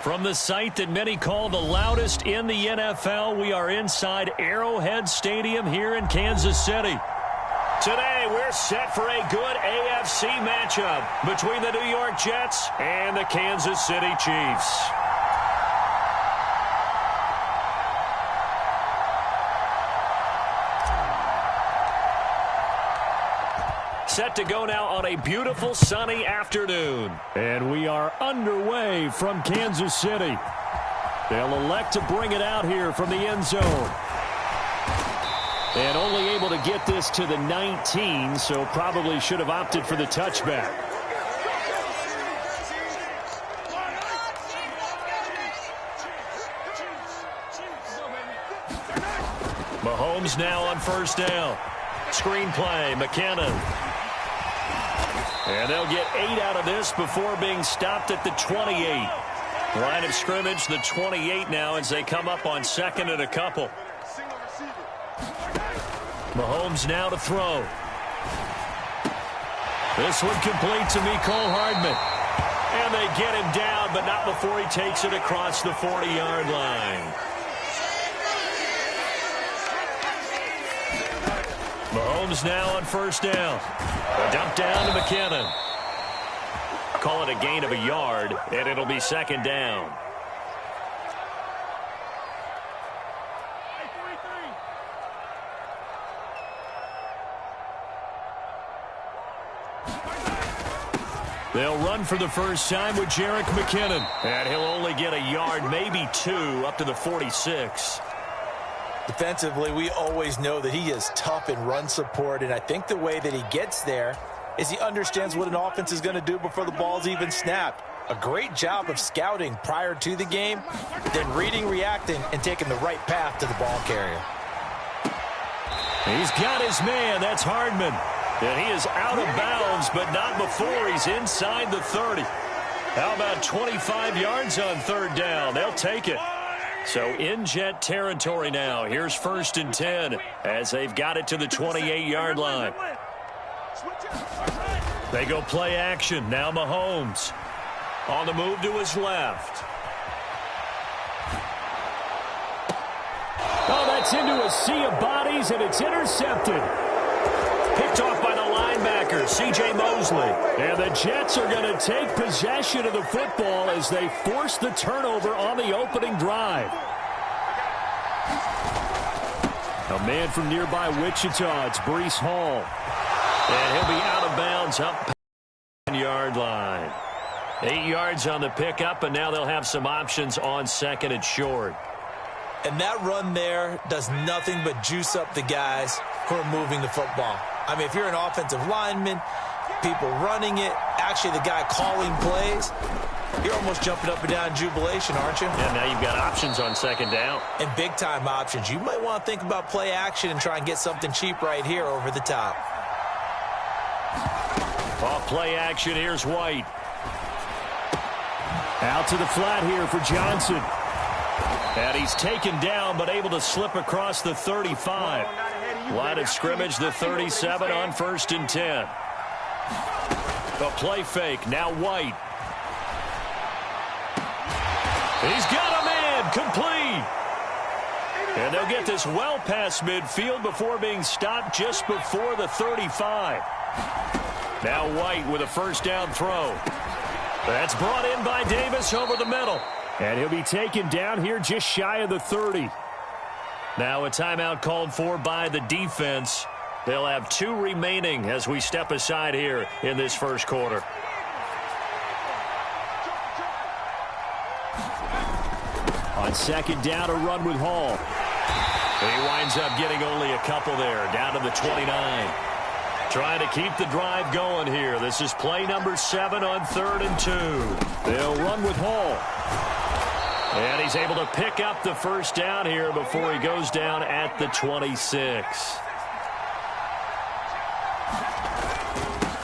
From the site that many call the loudest in the NFL, we are inside Arrowhead Stadium here in Kansas City. Today, we're set for a good AFC matchup between the New York Jets and the Kansas City Chiefs. Set to go now on a beautiful sunny afternoon. And we are underway from Kansas City. They'll elect to bring it out here from the end zone. And only able to get this to the 19, so probably should have opted for the touchback. Mahomes now on first down. Screen play, McKinnon. And they'll get 8 out of this before being stopped at the 28. Line of scrimmage, the 28 now as they come up on second and a couple. Mahomes now to throw. This one complete to Mecole Hardman. And they get him down, but not before he takes it across the 40-yard line. Mahomes now on first down. A dump down to McKinnon. Call it a gain of a yard, and it'll be second down. They'll run for the first time with Jerick McKinnon. And he'll only get a yard, maybe 2, up to the 46. Defensively, we always know that he is tough in run support, and I think the way that he gets there is he understands what an offense is going to do before the ball's even snapped. A great job of scouting prior to the game, then reading, reacting, and taking the right path to the ball carrier. He's got his man. That's Hardman. And he is out of bounds, but not before he's inside the 30. How about 25 yards on third down? They'll take it. So in Jet territory now. Here's first and 10 as they've got it to the 28-yard line. They go play action. Now Mahomes on the move to his left. Oh, that's into a sea of bodies, and it's intercepted. Picked off by the linebacker, C.J. Mosley. And the Jets are going to take possession of the football as they force the turnover on the opening drive. A man from nearby Wichita, it's Breece Hall. And he'll be out of bounds up the 10-yard line. 8 yards on the pickup, and now they'll have some options on second and short. And that run there does nothing but juice up the guys who are moving the football. I mean, if you're an offensive lineman, people running it, actually the guy calling plays, you're almost jumping up and down in jubilation, aren't you? And now you've got options on second down. And big-time options. You might want to think about play action and try and get something cheap right here over the top. Off play action, here's White. Out to the flat here for Johnson. And he's taken down, but able to slip across the 35. Line of scrimmage, the 37 on first and 10. A play fake, now White. He's got a man, complete. And they'll get this well past midfield before being stopped just before the 35. Now White with a first down throw. That's brought in by Davis over the middle. And he'll be taken down here just shy of the 30. Now a timeout called for by the defense. They'll have 2 remaining as we step aside here in this first quarter. On second down, a run with Hall. He winds up getting only a couple there, down to the 29. Trying to keep the drive going here. This is play number 7 on third and 2. They'll run with Hall. And he's able to pick up the first down here before he goes down at the 26.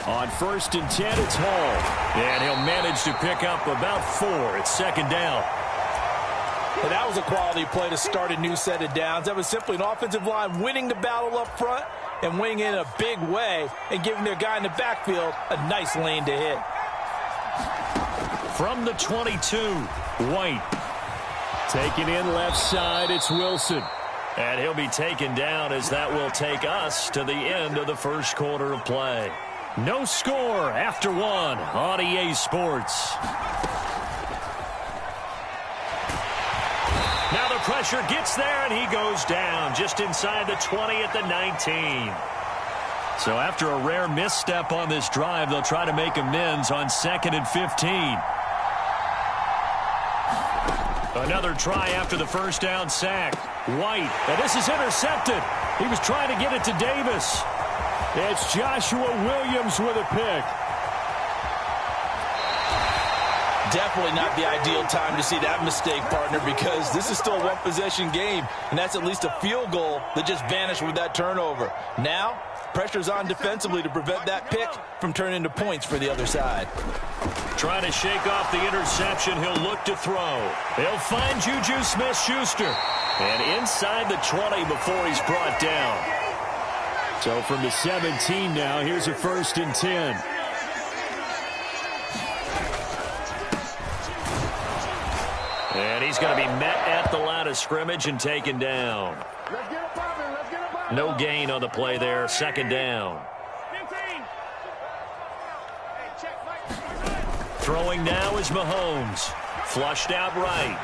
On first and 10, it's Hall. And he'll manage to pick up about 4. It's second down. And that was a quality play to start a new set of downs. That was simply an offensive line winning the battle up front and winning in a big way and giving their guy in the backfield a nice lane to hit. From the 22, White. Taken in left side, it's Wilson. And he'll be taken down as that will take us to the end of the first quarter of play. No score after one on EA Sports. Now the pressure gets there, and he goes down just inside the 20 at the 19. So after a rare misstep on this drive, they'll try to make amends on 2nd and 15. Another try after the first down sack. White, and this is intercepted. He was trying to get it to Davis. It's Joshua Williams with a pick. Definitely not the ideal time to see that mistake, partner, because this is still a one-possession game, and that's at least a field goal that just vanished with that turnover. Now, pressure's on defensively to prevent that pick from turning into points for the other side. Trying to shake off the interception, he'll look to throw. He'll find Juju Smith-Schuster. And inside the 20 before he's brought down. So from the 17 now, here's a 1st and 10. And he's going to be met at the line of scrimmage and taken down. No gain on the play there. 2nd down. Throwing now is Mahomes. Flushed out right.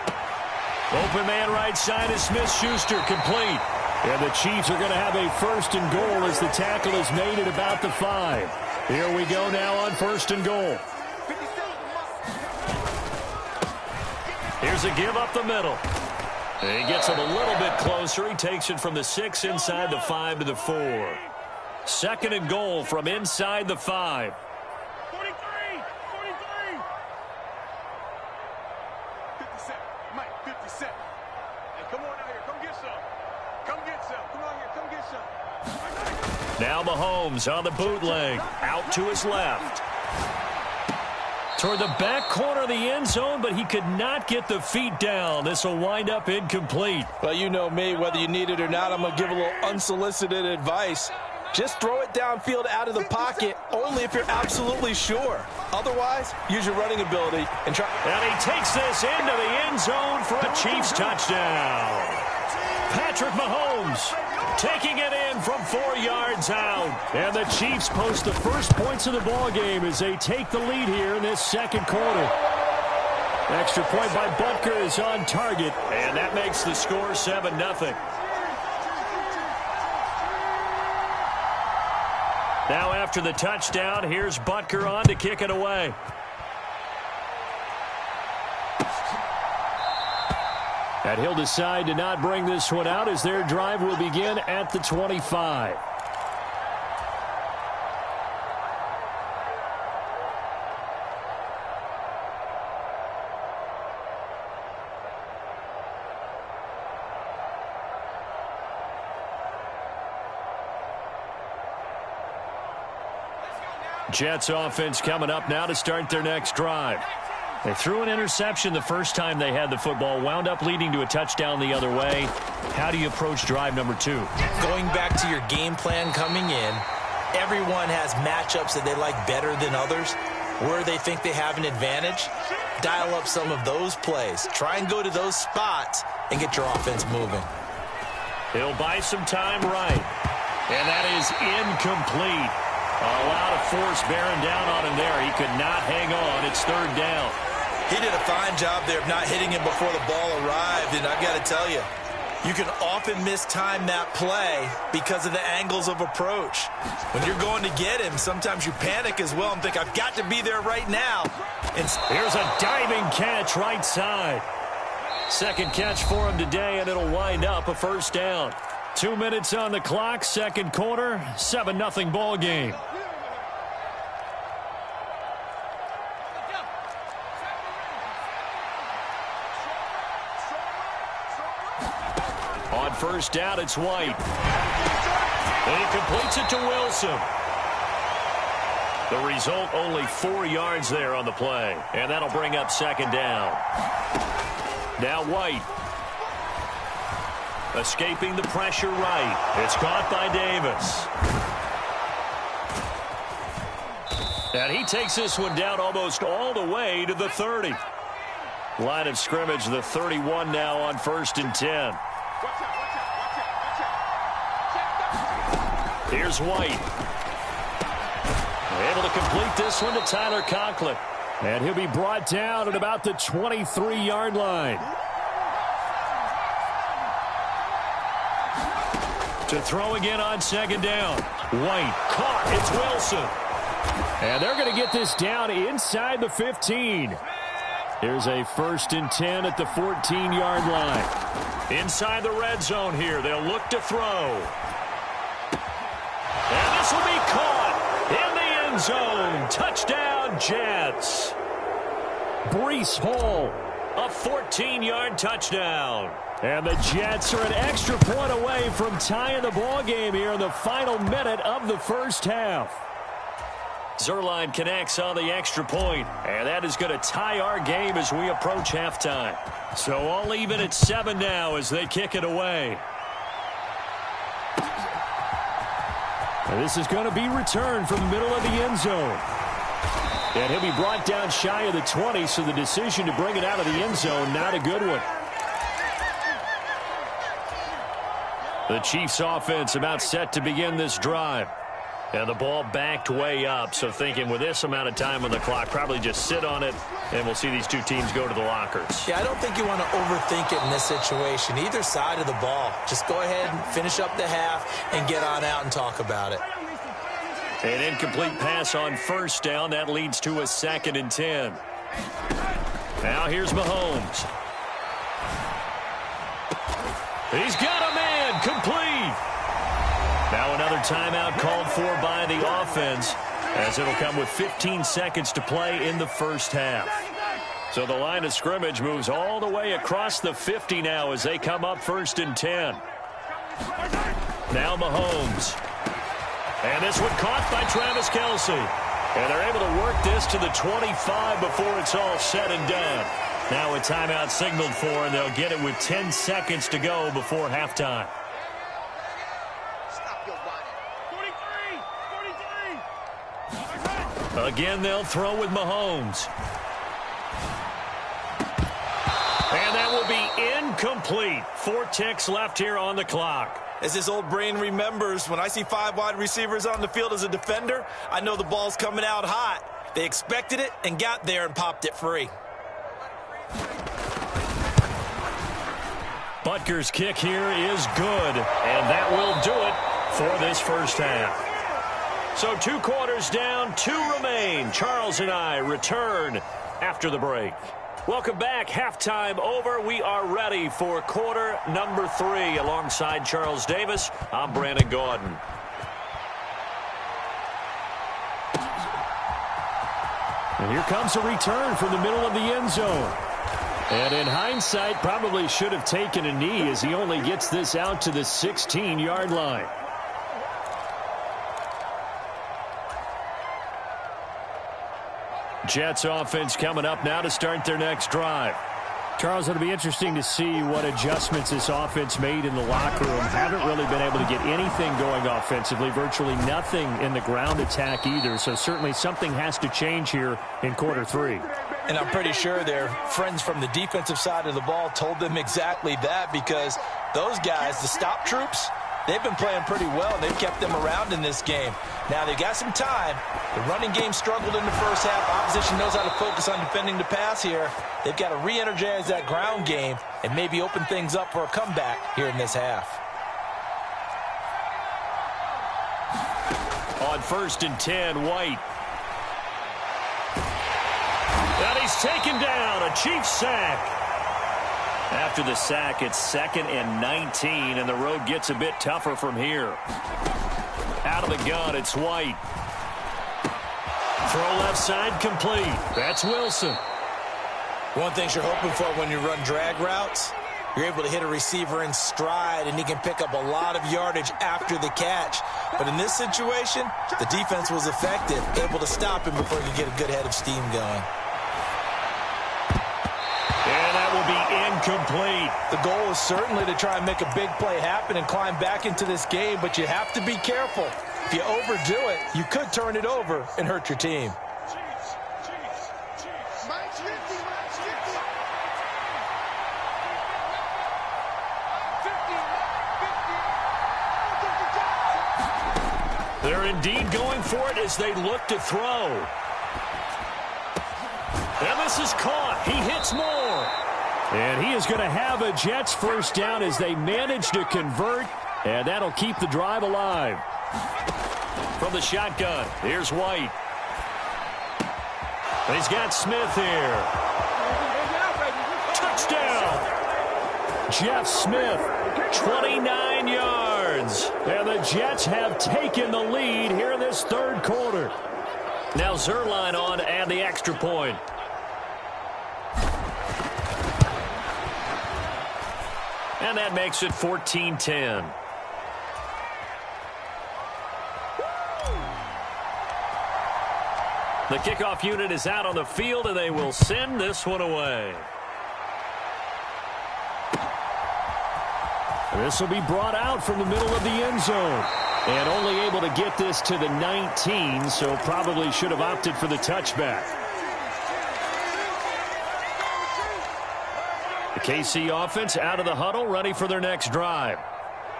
Open man right side is Smith-Schuster, complete. And the Chiefs are going to have a 1st and goal as the tackle is made at about the 5. Here we go now on 1st and goal. Here's a give up the middle. And he gets him a little bit closer. He takes it from the 6 inside the 5 to the 4. 2nd and goal from inside the 5. 43. 57. Mike, 57. Hey, come on out here. Come get some. Come get some. Come on here. Come get some. Now Mahomes on the bootleg. Out to his left. Toward the back corner of the end zone, but he could not get the feet down. This will wind up incomplete. Well, you know me, whether you need it or not, I'm going to give a little unsolicited advice. Just throw it downfield out of the pocket, only if you're absolutely sure. Otherwise, use your running ability and try. And he takes this into the end zone for a Chiefs touchdown. Patrick Mahomes taking it in from 4 yards out. And the Chiefs post the first points of the ball game as they take the lead here in this 2nd quarter. Extra point by Butker is on target. And that makes the score 7-0. Now after the touchdown, here's Butker on to kick it away. And he'll decide to not bring this one out as their drive will begin at the 25. Jets offense coming up now to start their next drive. They threw an interception the first time they had the football, wound up leading to a touchdown the other way. How do you approach drive number 2? Going back to your game plan coming in, everyone has matchups that they like better than others. Where they think they have an advantage, dial up some of those plays. Try and go to those spots and get your offense moving. He'll buy some time right. And that is incomplete. A lot of force bearing down on him there. He could not hang on. It's 3rd down. He did a fine job there of not hitting him before the ball arrived. And I've got to tell you, you can often mistime that play because of the angles of approach. When you're going to get him, sometimes you panic as well and think, I've got to be there right now. And here's a diving catch right side. 2nd catch for him today, and it'll wind up a 1st down. 2 minutes on the clock, 2nd quarter, 7-0 ball game. On 1st down, it's White. And he completes it to Wilson. The result, only 4 yards there on the play. And that'll bring up 2nd down. Now White. Escaping the pressure right. It's caught by Davis. And he takes this one down almost all the way to the 30. Line of scrimmage, the 31 now on 1st and 10. Here's White. Able to complete this one to Tyler Conklin. And he'll be brought down at about the 23-yard line. To throw again on 2nd down. White caught. It's Wilson. And they're going to get this down inside the 15. Here's a 1st and 10 at the 14-yard line. Inside the red zone here. They'll look to throw. And this will be caught in the end zone. Touchdown, Jets. Breece Hall, a 14-yard touchdown. And the Jets are an extra point away from tying the ball game here in the final minute of the first half. Zerline connects on the extra point, and that is going to tie our game as we approach halftime. So all even at 7 now as they kick it away. And this is going to be returned from the middle of the end zone. And he'll be brought down shy of the 20, so the decision to bring it out of the end zone, not a good one. The Chiefs offense about set to begin this drive. And the ball backed way up, so thinking with this amount of time on the clock, probably just sit on it, and we'll see these two teams go to the lockers. Yeah, I don't think you want to overthink it in this situation. Either side of the ball. Just go ahead and finish up the half and get on out and talk about it. An incomplete pass on 1st down. That leads to a 2nd and 10. Now here's Mahomes. He's got a man complete. Now another timeout called for by the offense, as it'll come with 15 seconds to play in the first half. So the line of scrimmage moves all the way across the 50 now as they come up 1st and 10. Now Mahomes. And this one caught by Travis Kelce. And they're able to work this to the 25 before it's all said and done. Now a timeout signaled for, and they'll get it with 10 seconds to go before halftime. Again, they'll throw with Mahomes. And that will be incomplete. 4 ticks left here on the clock. As his old brain remembers, when I see 5 wide receivers on the field as a defender, I know the ball's coming out hot. They expected it and got there and popped it free. Butker's kick here is good, and that will do it for this first half. So 2 quarters down, 2 remain. Charles and I return after the break. Welcome back. Halftime over. We are ready for quarter number 3. Alongside Charles Davis, I'm Brandon Gaudin. And here comes a return from the middle of the end zone. And in hindsight, probably should have taken a knee as he only gets this out to the 16-yard line. Jets offense coming up now to start their next drive. Charles, it'll be interesting to see what adjustments this offense made in the locker room. Haven't really been able to get anything going offensively, virtually nothing in the ground attack either. So certainly something has to change here in quarter 3. And I'm pretty sure their friends from the defensive side of the ball told them exactly that, because those guys, the stop troops, they've been playing pretty well, and they've kept them around in this game. Now, they got some time. The running game struggled in the first half. Opposition knows how to focus on defending the pass here. They've got to re-energize that ground game and maybe open things up for a comeback here in this half. On 1st and 10, White. And he's taken down. A Chiefs sack. After the sack, it's 2nd and 19, and the road gets a bit tougher from here. Out of the gun, it's White. Throw left side complete. That's Wilson. One thing you're hoping for when you run drag routes, you're able to hit a receiver in stride, and he can pick up a lot of yardage after the catch. But in this situation, the defense was effective, able to stop him before he could get a good head of steam going. And that will be incomplete. The goal is certainly to try and make a big play happen and climb back into this game, but you have to be careful. If you overdo it, you could turn it over and hurt your team. They're indeed going for it as they look to throw. And this is caught. He hits more. And he is going to have a Jets first down as they manage to convert. And that'll keep the drive alive. From the shotgun, here's White. He's got Smith here. Touchdown. Jeff Smith, 29 yards. And the Jets have taken the lead here in this third quarter. Now Zerline on to add the extra point. And that makes it 14-10. The kickoff unit is out on the field, and they will send this one away. This will be brought out from the middle of the end zone. And only able to get this to the 19, so probably should have opted for the touchback. The KC offense out of the huddle, ready for their next drive.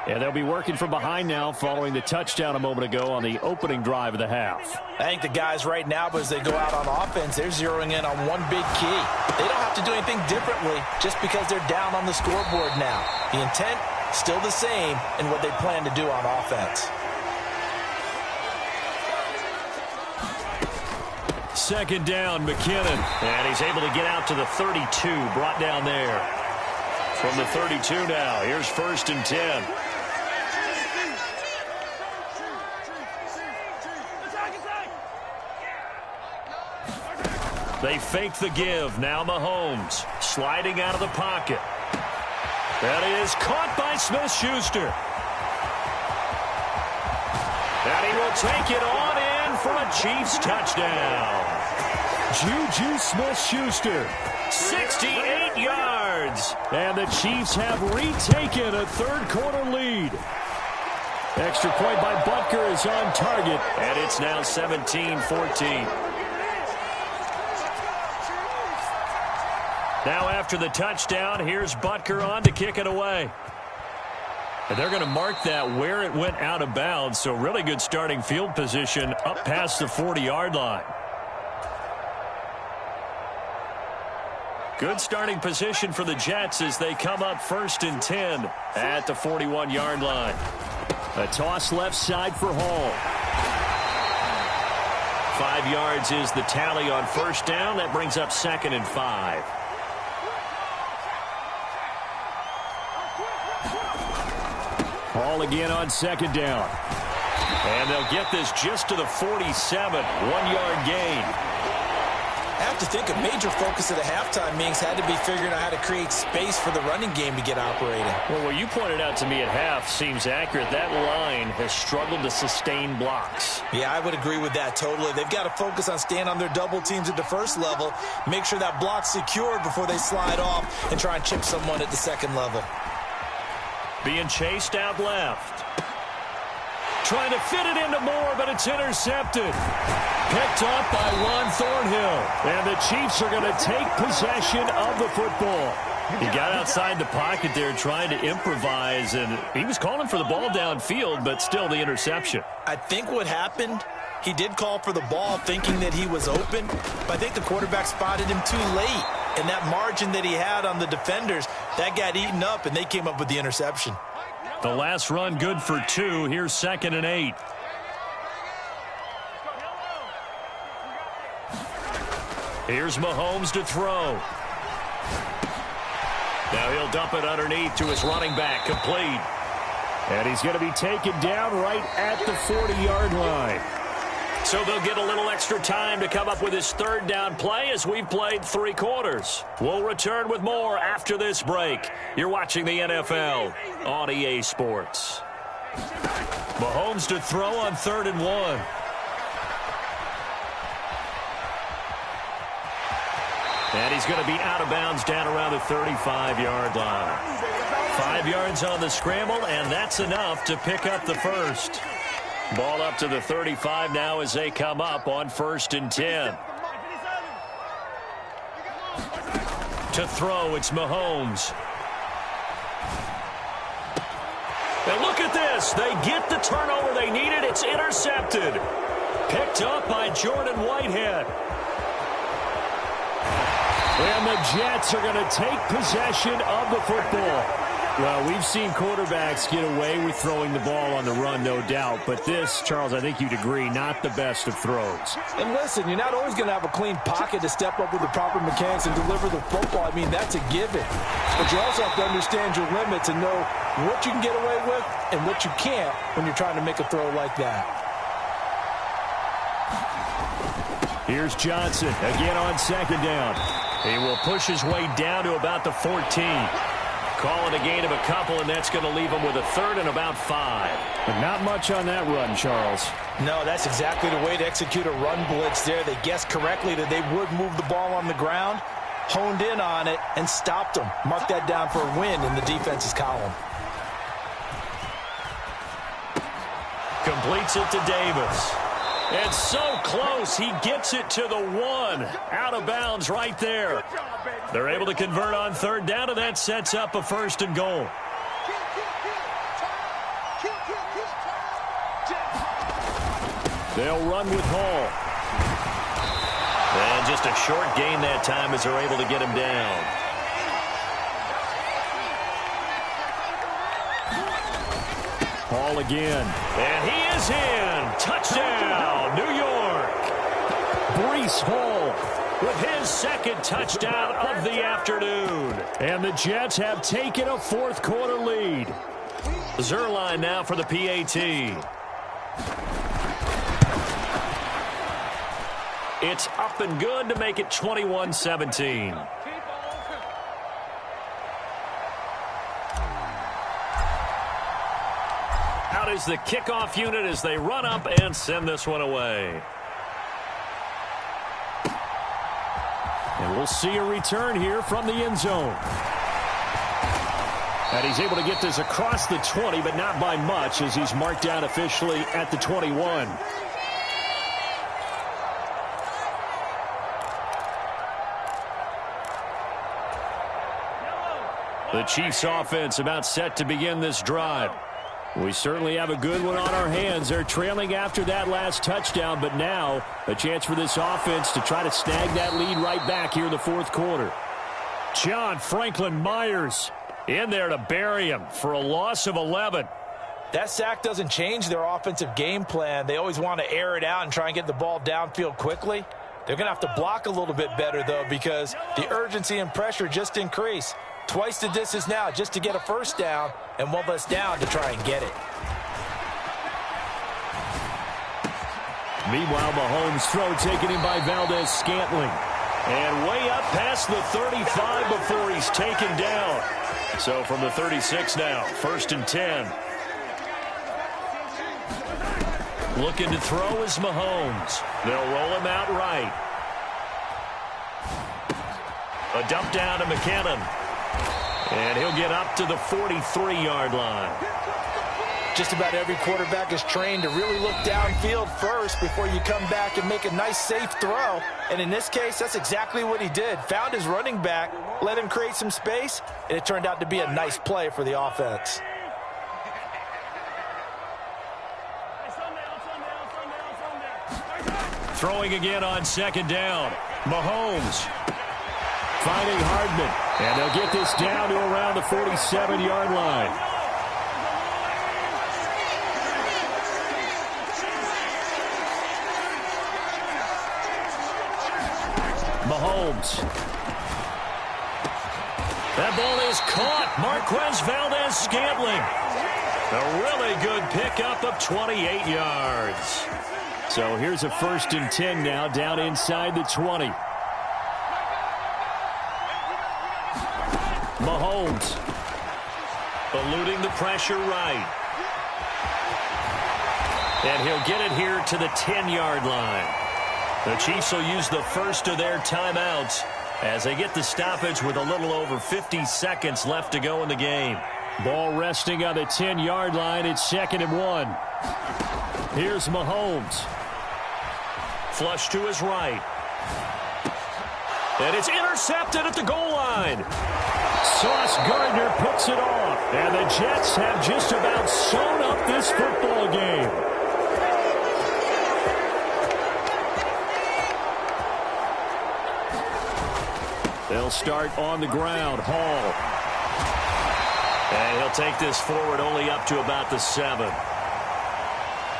And they'll be working from behind now following the touchdown a moment ago on the opening drive of the half. I think the guys right now, as they go out on offense, they're zeroing in on one big key. They don't have to do anything differently just because they're down on the scoreboard now. The intent, still the same in what they plan to do on offense. Second down, McKinnon. And he's able to get out to the 32, brought down there. From the 32 now, here's 1st and 10. They fake the give. Now Mahomes sliding out of the pocket. That is caught by Smith-Schuster. And he will take it on in for a Chiefs touchdown. Juju Smith-Schuster, 68 yards. And the Chiefs have retaken a third-quarter lead. Extra point by Butker is on target, and it's now 17-14. Now after the touchdown, here's Butker on to kick it away. And they're going to mark that where it went out of bounds, so really good starting field position up past the 40-yard line. Good starting position for the Jets as they come up 1st and 10 at the 41-yard line. A toss left side for Hall. 5 yards is the tally on first down. That brings up 2nd and 5. Hall again on 2nd down. And they'll get this just to the 47. 1-yard gain. I have to think a major focus of the halftime meetings had to be figuring out how to create space for the running game to get operating. Well, what you pointed out to me at half seems accurate. That line has struggled to sustain blocks. Yeah, I would agree with that totally. They've got to focus on staying on their double teams at the first level, make sure that block's secured before they slide off and try and chip someone at the second level. Being chased out left. Trying to fit it into Moore, but it's intercepted. Picked up by Juan Thornhill. And the Chiefs are going to take possession of the football. He got outside the pocket there trying to improvise, and he was calling for the ball downfield, but still the interception. I think what happened, he did call for the ball thinking that he was open, but I think the quarterback spotted him too late. And that margin that he had on the defenders, that got eaten up, and they came up with the interception. The last run good for 2. Here's 2nd and 8. Here's Mahomes to throw. Now he'll dump it underneath to his running back, complete. And he's going to be taken down right at the 40-yard line. So they'll get a little extra time to come up with his third down play as we've played 3 quarters. We'll return with more after this break. You're watching the NFL on EA Sports. Mahomes to throw on 3rd and 1. And he's going to be out of bounds down around the 35-yard line. 5 yards on the scramble, and that's enough to pick up the first. Ball up to the 35 now as they come up on 1st and 10. To throw, it's Mahomes. And look at this. They get the turnover they needed. It's intercepted. Picked up by Jordan Whitehead. And the Jets are going to take possession of the football. Well, we've seen quarterbacks get away with throwing the ball on the run, no doubt. But this, Charles, I think you'd agree, not the best of throws. And listen, you're not always going to have a clean pocket to step up with the proper mechanics and deliver the football. I mean, that's a given. But you also have to understand your limits and know what you can get away with and what you can't when you're trying to make a throw like that. Here's Johnson again on second down. He will push his way down to about the 14. Calling a gain of a couple, and that's going to leave him with a third and about 5. But not much on that run, Charles. No, that's exactly the way to execute a run blitz there. They guessed correctly that they would move the ball on the ground, honed in on it, and stopped them. Mark that down for a win in the defense's column. Completes it to Davis. It's so close. He gets it to the 1. Out of bounds right there. They're able to convert on third down, and that sets up a 1st and goal. They'll run with Hall. And just a short gain that time as they're able to get him down. Hall again. And he is in. Touchdown, New York. Breece Hall with his second touchdown of the afternoon. And the Jets have taken a fourth-quarter lead. Zerline now for the PAT. It's up and good to make it 21-17. Out is the kickoff unit as they run up and send this one away. And we'll see a return here from the end zone. And he's able to get this across the 20, but not by much as he's marked down officially at the 21. The Chiefs offense about set to begin this drive. We certainly have a good one on our hands. They're trailing after that last touchdown, but now a chance for this offense to try to snag that lead right back here in the fourth quarter. John Franklin Myers in there to bury him for a loss of 11. That sack doesn't change their offensive game plan. They always want to air it out and try and get the ball downfield quickly. They're going to have to block a little bit better, though, because the urgency and pressure just increase. Twice the distance now just to get a first down, and one less down to try and get it. Meanwhile, Mahomes' throw taken in by Valdez-Scantling. And way up past the 35 before he's taken down. So from the 36 now, 1st and 10. Looking to throw is Mahomes. They'll roll him out right. A dump down to McKinnon. And he'll get up to the 43-yard line. Just about every quarterback is trained to really look downfield first before you come back and make a nice, safe throw. And in this case, that's exactly what he did. Found his running back, let him create some space, and it turned out to be a nice play for the offense. Throwing again on second down. Mahomes finding Hardman. And they'll get this down to around the 47-yard line. Mahomes. That ball is caught. Marquez Valdez-Scantling. A really good pickup of 28 yards. So here's a 1st and 10 now down inside the 20. Mahomes eluding the pressure right. And he'll get it here to the 10-yard line. The Chiefs will use the first of their timeouts as they get the stoppage with a little over 50 seconds left to go in the game. Ball resting on the 10-yard line. It's 2nd and 1. Here's Mahomes. Flush to his right. And it's intercepted at the goal line. Sauce Gardner picks it off. And the Jets have just about sewn up this football game. They'll start on the ground. Hall. And he'll take this forward only up to about the 7.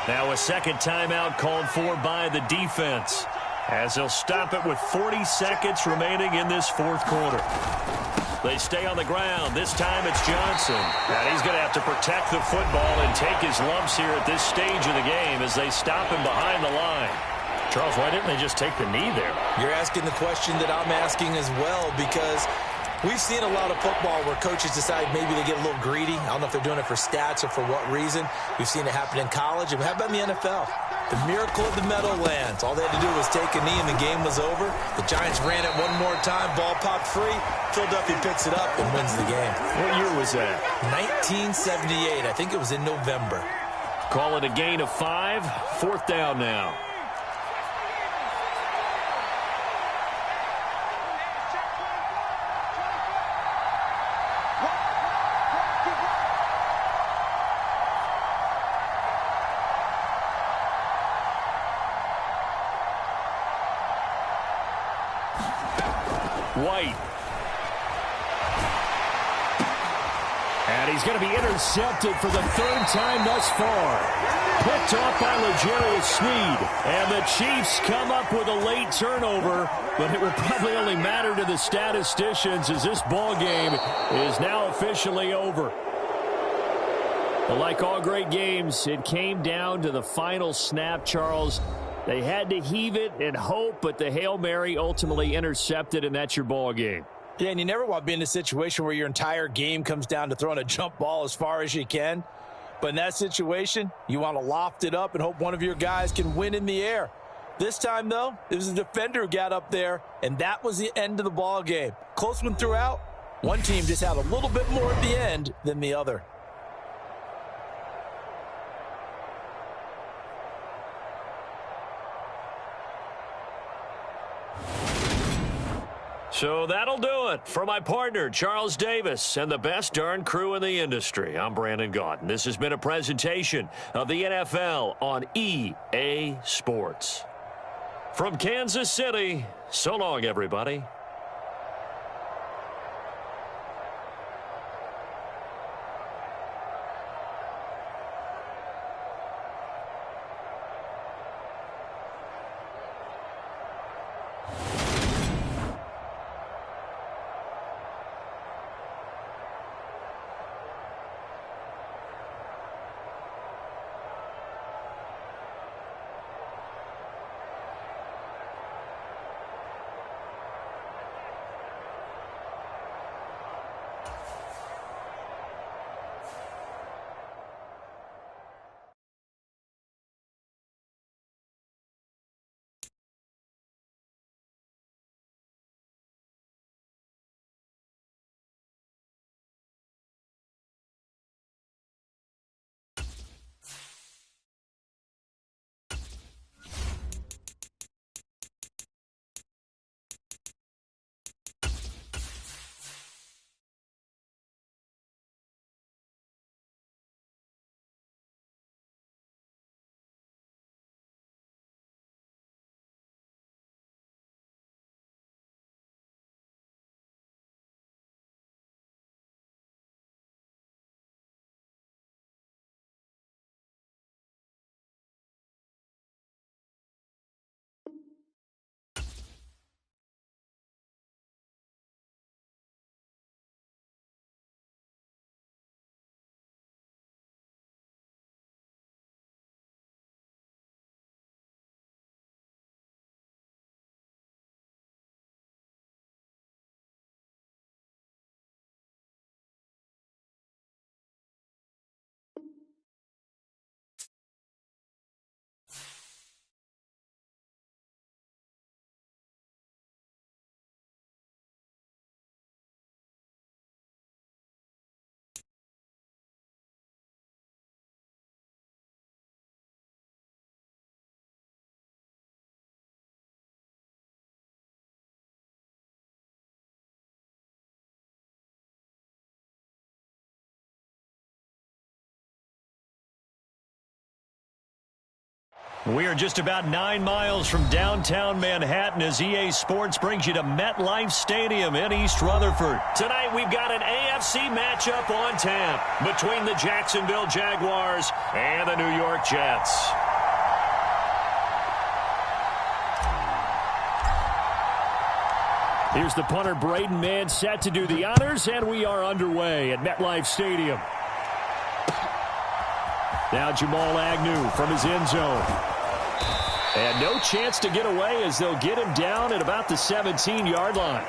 Now a second timeout called for by the defense, as they'll stop it with 40 seconds remaining in this fourth quarter. They stay on the ground. This time it's Johnson. And he's going to have to protect the football and take his lumps here at this stage of the game as they stop him behind the line. Charles, why didn't they just take the knee there? You're asking the question that I'm asking as well, because we've seen a lot of football where coaches decide maybe they get a little greedy. I don't know if they're doing it for stats or for what reason. We've seen it happen in college. And how about in the NFL? The miracle of the Meadowlands. All they had to do was take a knee and the game was over. The Giants ran it one more time. Ball popped free. Philadelphia picks it up and wins the game. What year was that? 1978. I think it was in November. Call it a gain of 5. Fourth down now. White. And he's going to be intercepted for the third time thus far. Picked off by L'Jarius Sneed. And the Chiefs come up with a late turnover, but it will probably only matter to the statisticians as this ball game is now officially over. But like all great games, it came down to the final snap, Charles. They had to heave it and hope, but the Hail Mary ultimately intercepted, and that's your ball game. Yeah, and you never want to be in a situation where your entire game comes down to throwing a jump ball as far as you can. But in that situation, you want to loft it up and hope one of your guys can win in the air. This time, though, it was a defender who got up there, and that was the end of the ball game. Close one throughout. One team just had a little bit more at the end than the other. So that'll do it for my partner, Charles Davis, and the best darn crew in the industry. I'm Brandon Gaunt, and this has been a presentation of the NFL on EA Sports. From Kansas City, so long, everybody. We are just about 9 miles from downtown Manhattan as EA Sports brings you to MetLife Stadium in East Rutherford. Tonight we've got an AFC matchup on tap between the Jacksonville Jaguars and the New York Jets. Here's the punter, Braden Mann, set to do the honors, and we are underway at MetLife Stadium. Now Jamal Agnew from his end zone. And no chance to get away as they'll get him down at about the 17-yard line.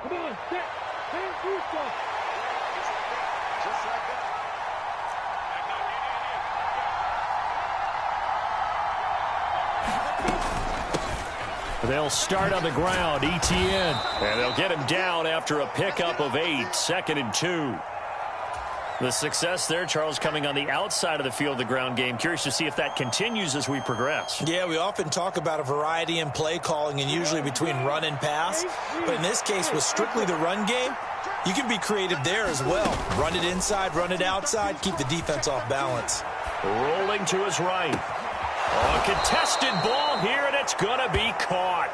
Come on, set. Hands loose, go. Just like that. They'll start on the ground, Etienne. And they'll get him down after a pickup of 8, 2nd and 2. The success there, Charles, coming on the outside of the field, the ground game. Curious to see if that continues as we progress. Yeah, we often talk about a variety in play calling and usually between run and pass. But in this case, with strictly the run game, you can be creative there as well. Run it inside, run it outside, keep the defense off balance. Rolling to his right. A contested ball here, and it's going to be caught.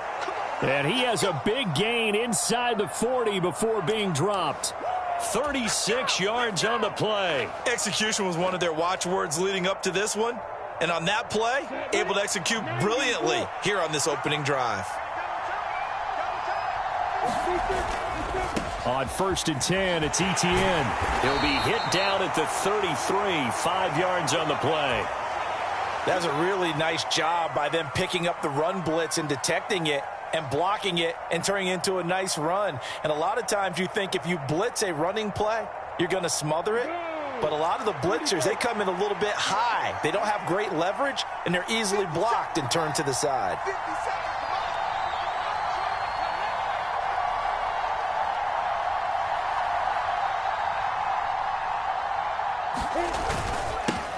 And he has a big gain inside the 40 before being dropped. 36 yards on the play. Execution was one of their watchwords leading up to this one. And on that play, able to execute brilliantly here on this opening drive. On 1st and 10, it's Etienne. He'll be hit down at the 33, 5 yards on the play. That was a really nice job by them picking up the run blitz and detecting it and blocking it and turning it into a nice run. And a lot of times you think if you blitz a running play, you're going to smother it. But a lot of the blitzers, they come in a little bit high. They don't have great leverage, and they're easily blocked and turned to the side.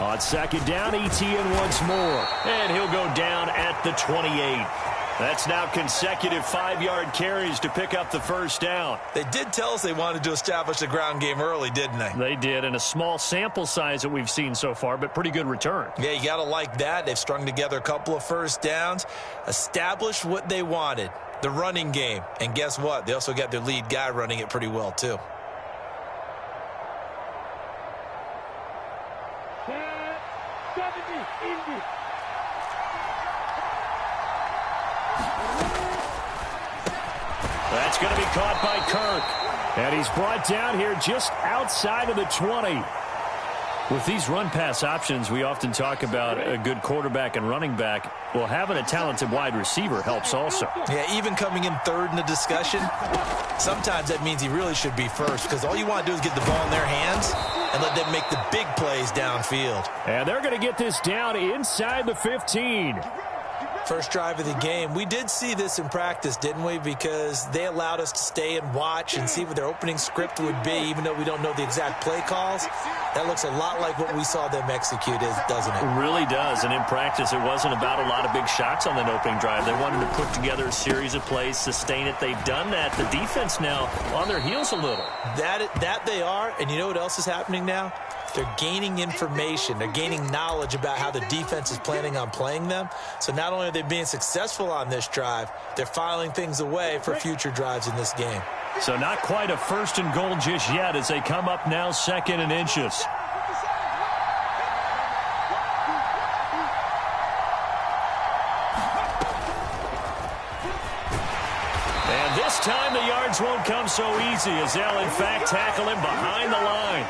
On 2nd down, Etienne once more. And he'll go down at the 28. That's now consecutive 5-yard carries to pick up the first down. They did tell us they wanted to establish the ground game early, didn't they? They did, in a small sample size that we've seen so far, but pretty good return. Yeah, you got to like that. They've strung together a couple of first downs, established what they wanted, the running game. And guess what? They also got their lead guy running it pretty well, too. That's going to be caught by Kirk. And he's brought down here just outside of the 20. With these run-pass options, we often talk about a good quarterback and running back. Well, having a talented wide receiver helps also. Yeah, even coming in third in the discussion, sometimes that means he really should be first because all you want to do is get the ball in their hands and let them make the big plays downfield. And they're going to get this down inside the 15. First drive of the game. We did see this in practice, didn't we? Because they allowed us to stay and watch and see what their opening script would be, even though we don't know the exact play calls. That looks a lot like what we saw them execute, doesn't it? It really does. And in practice, it wasn't about a lot of big shots on that opening drive. They wanted to put together a series of plays, sustain it. They've done that. The defense now on their heels a little. That they are. And you know what else is happening now? They're gaining information. They're gaining knowledge about how the defense is planning on playing them. So not only are they being successful on this drive, they're filing things away for future drives in this game. So not quite a 1st and goal just yet as they come up now 2nd and inches. And this time the yards won't come so easy as they'll in fact tackle him behind the line.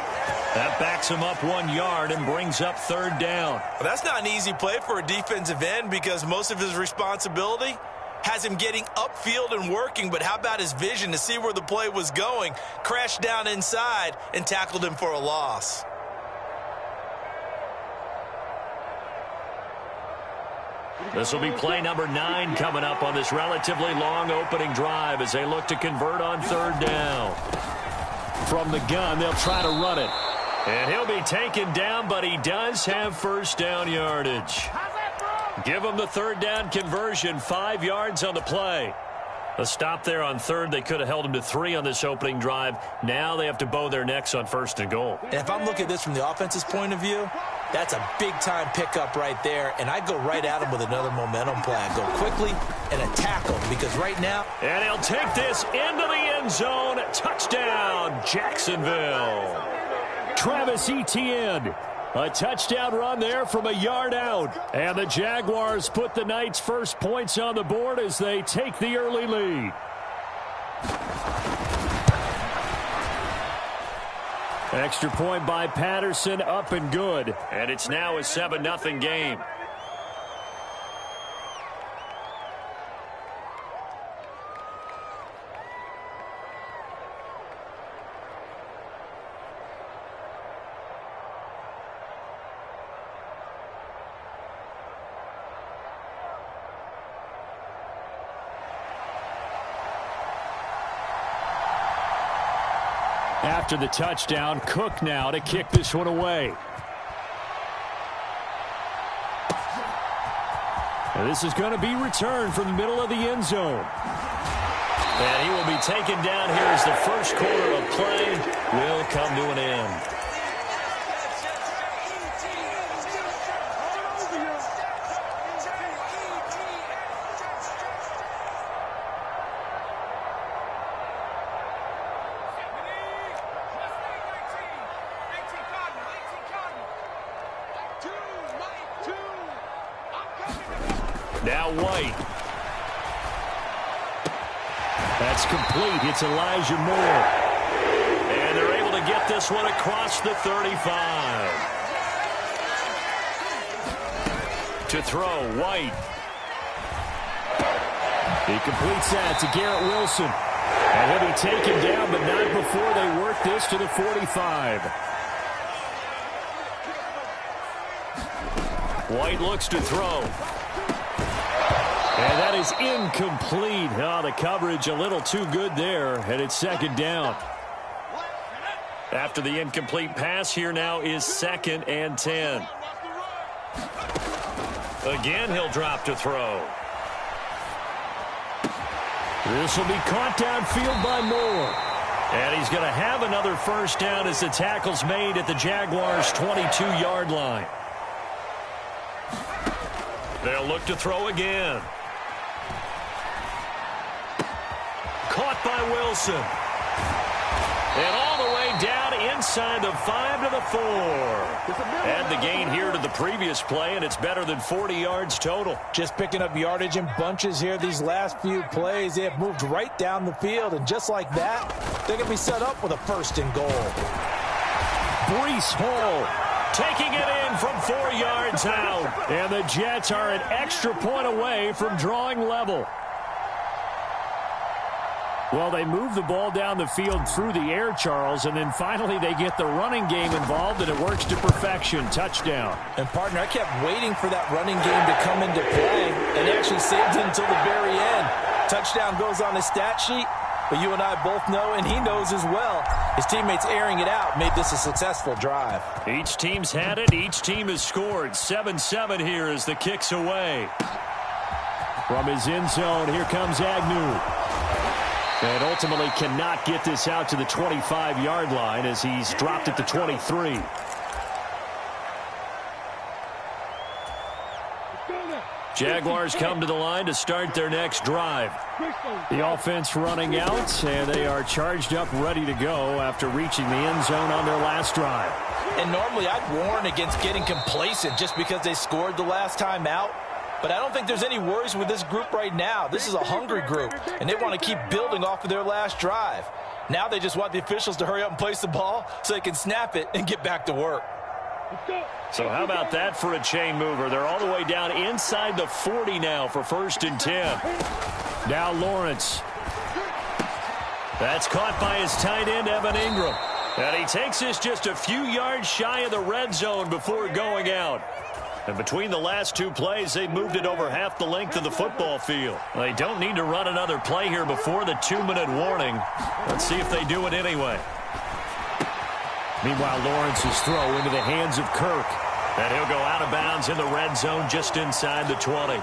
That backs him up 1 yard and brings up 3rd down. Well, that's not an easy play for a defensive end because most of his responsibility has him getting upfield and working, but how about his vision to see where the play was going, crashed down inside, and tackled him for a loss. This will be play number 9 coming up on this relatively long opening drive as they look to convert on 3rd down. From the gun, they'll try to run it. And he'll be taken down, but he does have 1st down yardage. Give him the 3rd down conversion, 5 yards on the play. A stop there on 3rd. They could have held him to 3 on this opening drive. Now they have to bow their necks on 1st and goal. And if I'm looking at this from the offense's point of view, that's a big-time pickup right there. And I go right at him with another momentum play. I go quickly and attack him because right now. And he'll take this into the end zone. Touchdown, Jacksonville. Travis Etienne. A touchdown run there from a yard out. And the Jaguars put the night's first points on the board as they take the early lead. Extra point by Patterson, up and good. And it's now a 7-0 game. After the touchdown, Cook now to kick this one away. And this is going to be returned from the middle of the end zone. And he will be taken down here as the first quarter of play will come to an end. Now White. That's complete. It's Elijah Moore. And they're able to get this one across the 35. To throw, White. He completes that to Garrett Wilson. And he'll be taken down, but not before they work this to the 45. White looks to throw. And that is incomplete. Oh, the coverage a little too good there, and it's 2nd down. After the incomplete pass, here now is 2nd and 10. Again, he'll drop to throw. This will be caught downfield by Moore. And he's going to have another 1st down as the tackle's made at the Jaguars' 22-yard line. They'll look to throw again. Caught by Wilson. And all the way down inside the 5 to the 4. Add the gain here to the previous play, and it's better than 40 yards total. Just picking up yardage in bunches here these last few plays. They have moved right down the field, and just like that, they're going to be set up with a 1st and goal. Breece Hall taking it in from 4 yards out. And the Jets are an extra point away from drawing level. Well, they move the ball down the field through the air, Charles, and then finally they get the running game involved, and it works to perfection. Touchdown. And, partner, I kept waiting for that running game to come into play, and they actually saved it until the very end. Touchdown goes on the stat sheet, but you and I both know, and he knows as well, his teammates airing it out made this a successful drive. Each team's had it. Each team has scored. 7-7 here as the kick's away. From his end zone, here comes Agnew. And ultimately cannot get this out to the 25-yard line as he's dropped at the 23. Jaguars come to the line to start their next drive. The offense running out, and they are charged up, ready to go after reaching the end zone on their last drive. And normally I'd warn against getting complacent just because they scored the last time out. But I don't think there's any worries with this group right now. This is a hungry group, and they want to keep building off of their last drive. Now they just want the officials to hurry up and place the ball so they can snap it and get back to work. So how about that for a chain mover? They're all the way down inside the 40 now for 1st and 10. Now Lawrence. That's caught by his tight end, Evan Ingram. And he takes this just a few yards shy of the red zone before going out. And between the last two plays, they moved it over half the length of the football field. They don't need to run another play here before the 2-minute warning. Let's see if they do it anyway. Meanwhile, Lawrence's throw into the hands of Kirk. And he'll go out of bounds in the red zone just inside the 20.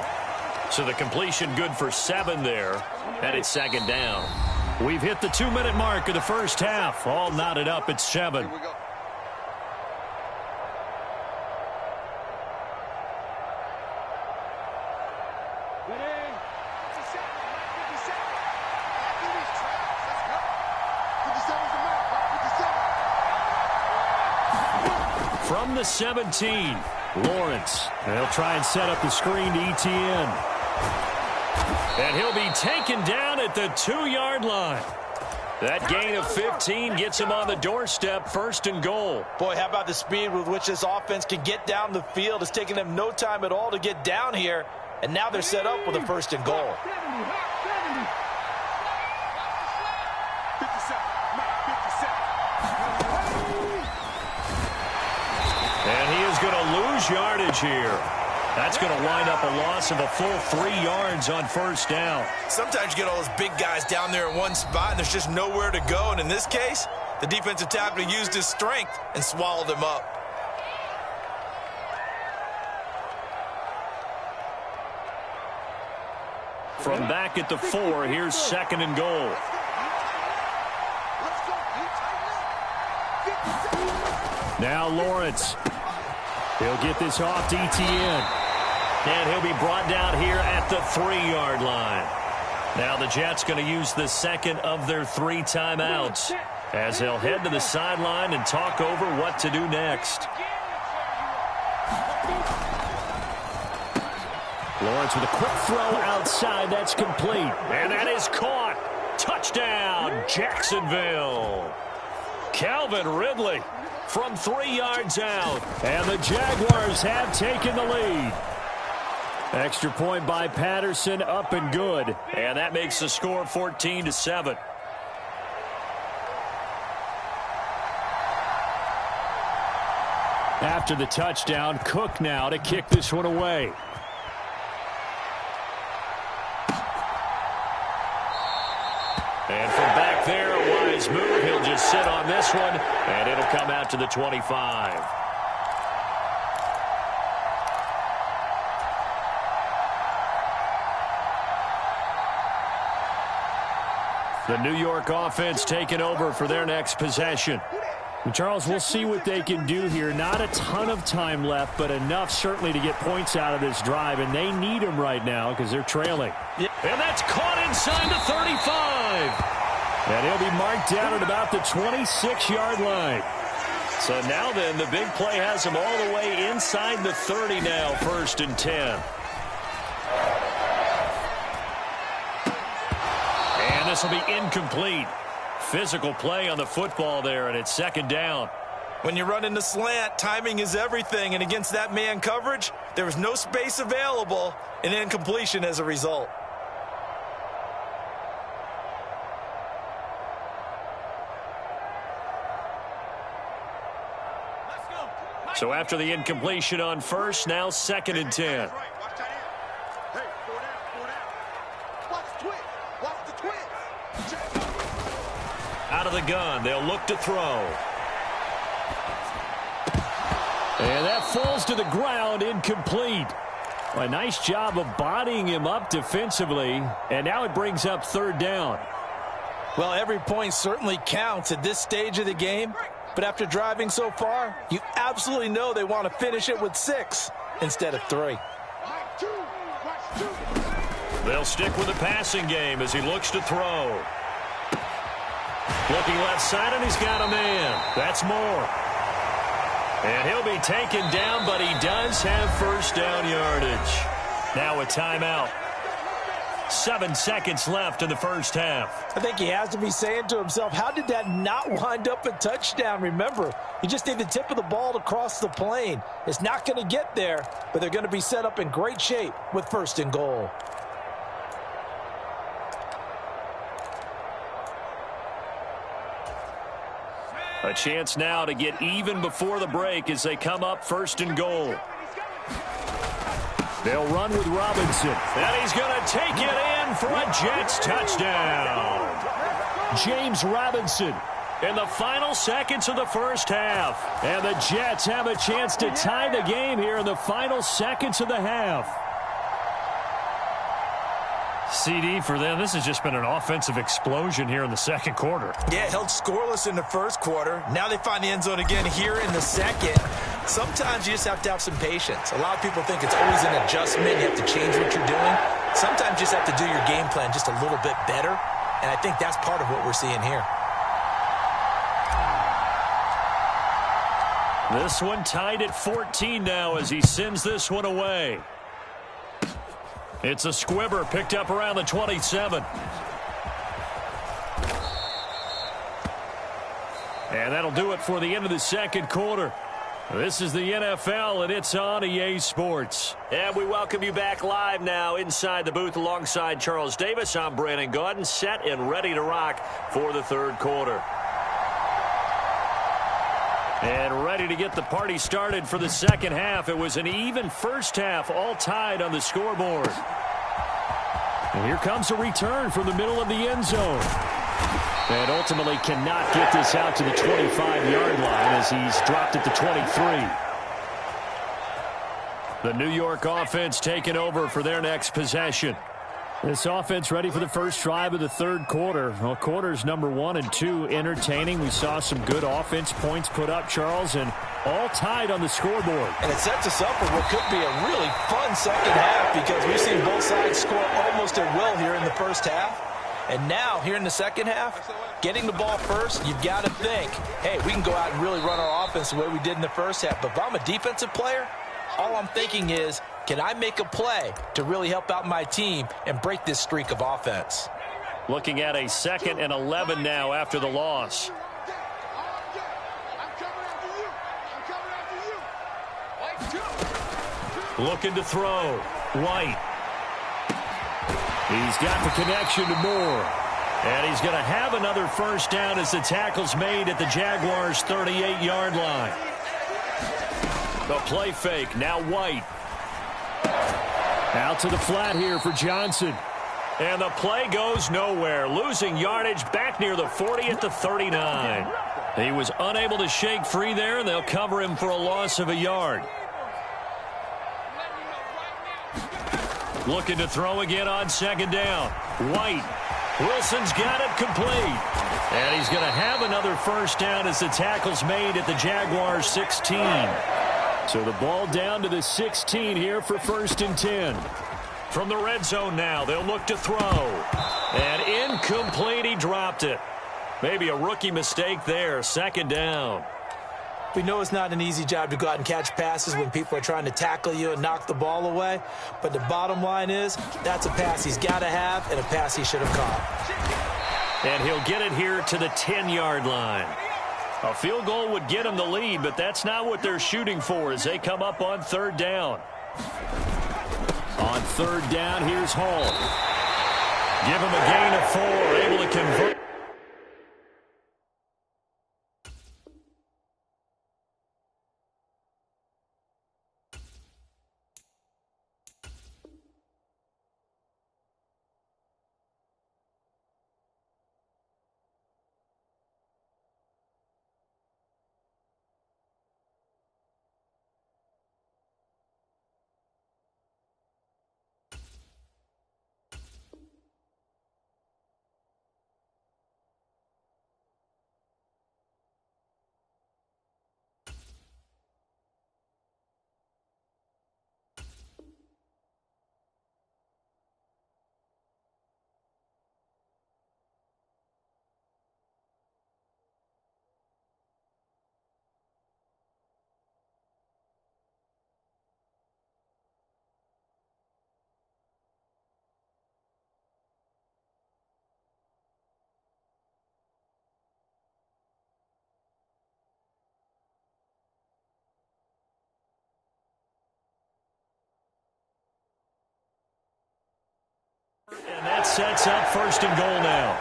So the completion good for 7 there. And it's second down. We've hit the 2-minute mark of the first half. All knotted up at 7. Here we go. From the 17, Lawrence. They'll try and set up the screen to ETN. And he'll be taken down at the 2-yard line. That gain of 15 gets him on the doorstep, 1st and goal. Boy, how about the speed with which this offense can get down the field? It's taken them no time at all to get down here. And now they're set up with a 1st and goal. And he is going to lose yardage here. That's going to wind up a loss of a full 3 yards on 1st down. Sometimes you get all those big guys down there in one spot, and there's just nowhere to go. And in this case, the defensive tackle used his strength and swallowed him up. From back at the 4, here's 2nd and goal. Now Lawrence. He'll get this off to ETN. And he'll be brought down here at the 3-yard line. Now the Jets going to use the 2nd of their 3 timeouts as they'll head to the sideline and talk over what to do next. Lawrence with a quick throw outside. That's complete. And that is caught. Touchdown, Jacksonville. Calvin Ridley from 3 yards out. And the Jaguars have taken the lead. Extra point by Patterson, up and good. And that makes the score 14-7. After the touchdown, Cook now to kick this one away. And from back there, a wise move. He'll just sit on this one, and it'll come out to the 25. The New York offense taking over for their next possession. And Charles, we'll see what they can do here. Not a ton of time left, but enough certainly to get points out of this drive, and they need them right now because they're trailing. And that's caught inside the 35. And he'll be marked down at about the 26-yard line. So now then, the big play has him all the way inside the 30 now, 1st and 10. And this will be incomplete. Physical play on the football there, and it's 2nd down. When you run in the slant, timing is everything, and against that man coverage, there was no space available, and incompletion as a result. So after the incompletion on 1st, now 2nd and 10. Out of the gun, they'll look to throw. And that falls to the ground, incomplete. A nice job of bodying him up defensively, and now it brings up 3rd down. Well, every point certainly counts at this stage of the game, but after driving so far, you absolutely know they want to finish it with 6 instead of 3. They'll stick with the passing game as he looks to throw. Looking left side, and he's got a man. That's Moore. And he'll be taken down, but he does have 1st down yardage. Now a timeout. 7 seconds left in the first half. I think he has to be saying to himself, how did that not wind up a touchdown? Remember, you just need the tip of the ball to cross the plane. It's not going to get there, but they're going to be set up in great shape with 1st and goal. A chance now to get even before the break as they come up 1st and goal. They'll run with Robinson. And he's going to take it in for a Jets touchdown. James Robinson In the final seconds of the first half. And the Jets have a chance to tie the game here in the final seconds of the half. CD for them, this has just been an offensive explosion here in the second quarter. Yeah, held scoreless in the first quarter. Now they find the end zone again here in the second. Sometimes you just have to have some patience. A lot of people think it's always an adjustment. You have to change what you're doing. Sometimes you just have to do your game plan just a little bit better. And I think that's part of what we're seeing here. This one tied at 14 now as he sends this one away. It's a squibber picked up around the 27. And that'll do it for the end of the second quarter. This is the NFL, and it's on EA Sports. And we welcome you back live now inside the booth alongside Charles Davis. I'm Brandon Gaudin, set and ready to rock for the third quarter. And ready to get the party started for the second half. It was an even first half, all tied on the scoreboard. And here comes a return from the middle of the end zone. And ultimately cannot get this out to the 25-yard line as he's dropped at the 23. The New York offense taking over for their next possession. This offense ready for the first drive of the third quarter. Well, quarters number 1 and 2 entertaining. We saw some good offense points put up, Charles, and all tied on the scoreboard. And it sets us up for what could be a really fun second half because we've seen both sides score almost at will here in the first half. And now, here in the second half, getting the ball first, you've got to think, hey, we can go out and really run our offense the way we did in the first half. But if I'm a defensive player, all I'm thinking is, can I make a play to really help out my team and break this streak of offense? Looking at a 2nd and 11 now after the loss. Looking to throw. White. He's got the connection to Moore. And he's going to have another first down as the tackle's made at the Jaguars' 38-yard line. The play fake, now White. Out to the flat here for Johnson. And the play goes nowhere. Losing yardage back near the 40 at the 39. He was unable to shake free there, and they'll cover him for a loss of a yard. Looking to throw again on second down. White. Wilson's got it complete. And he's going to have another first down as the tackle's made at the Jaguars' 16. So the ball down to the 16 here for 1st and 10. From the red zone now, they'll look to throw. And incomplete, he dropped it. Maybe a rookie mistake there, 2nd down. We know it's not an easy job to go out and catch passes when people are trying to tackle you and knock the ball away. But the bottom line is, that's a pass he's got to have and a pass he should have caught. And he'll get it here to the 10-yard line. A field goal would get them the lead, but that's not what they're shooting for as they come up on 3rd down. On 3rd down, here's Hall. Give him a gain of 4, able to convert. And that sets up 1st and goal now.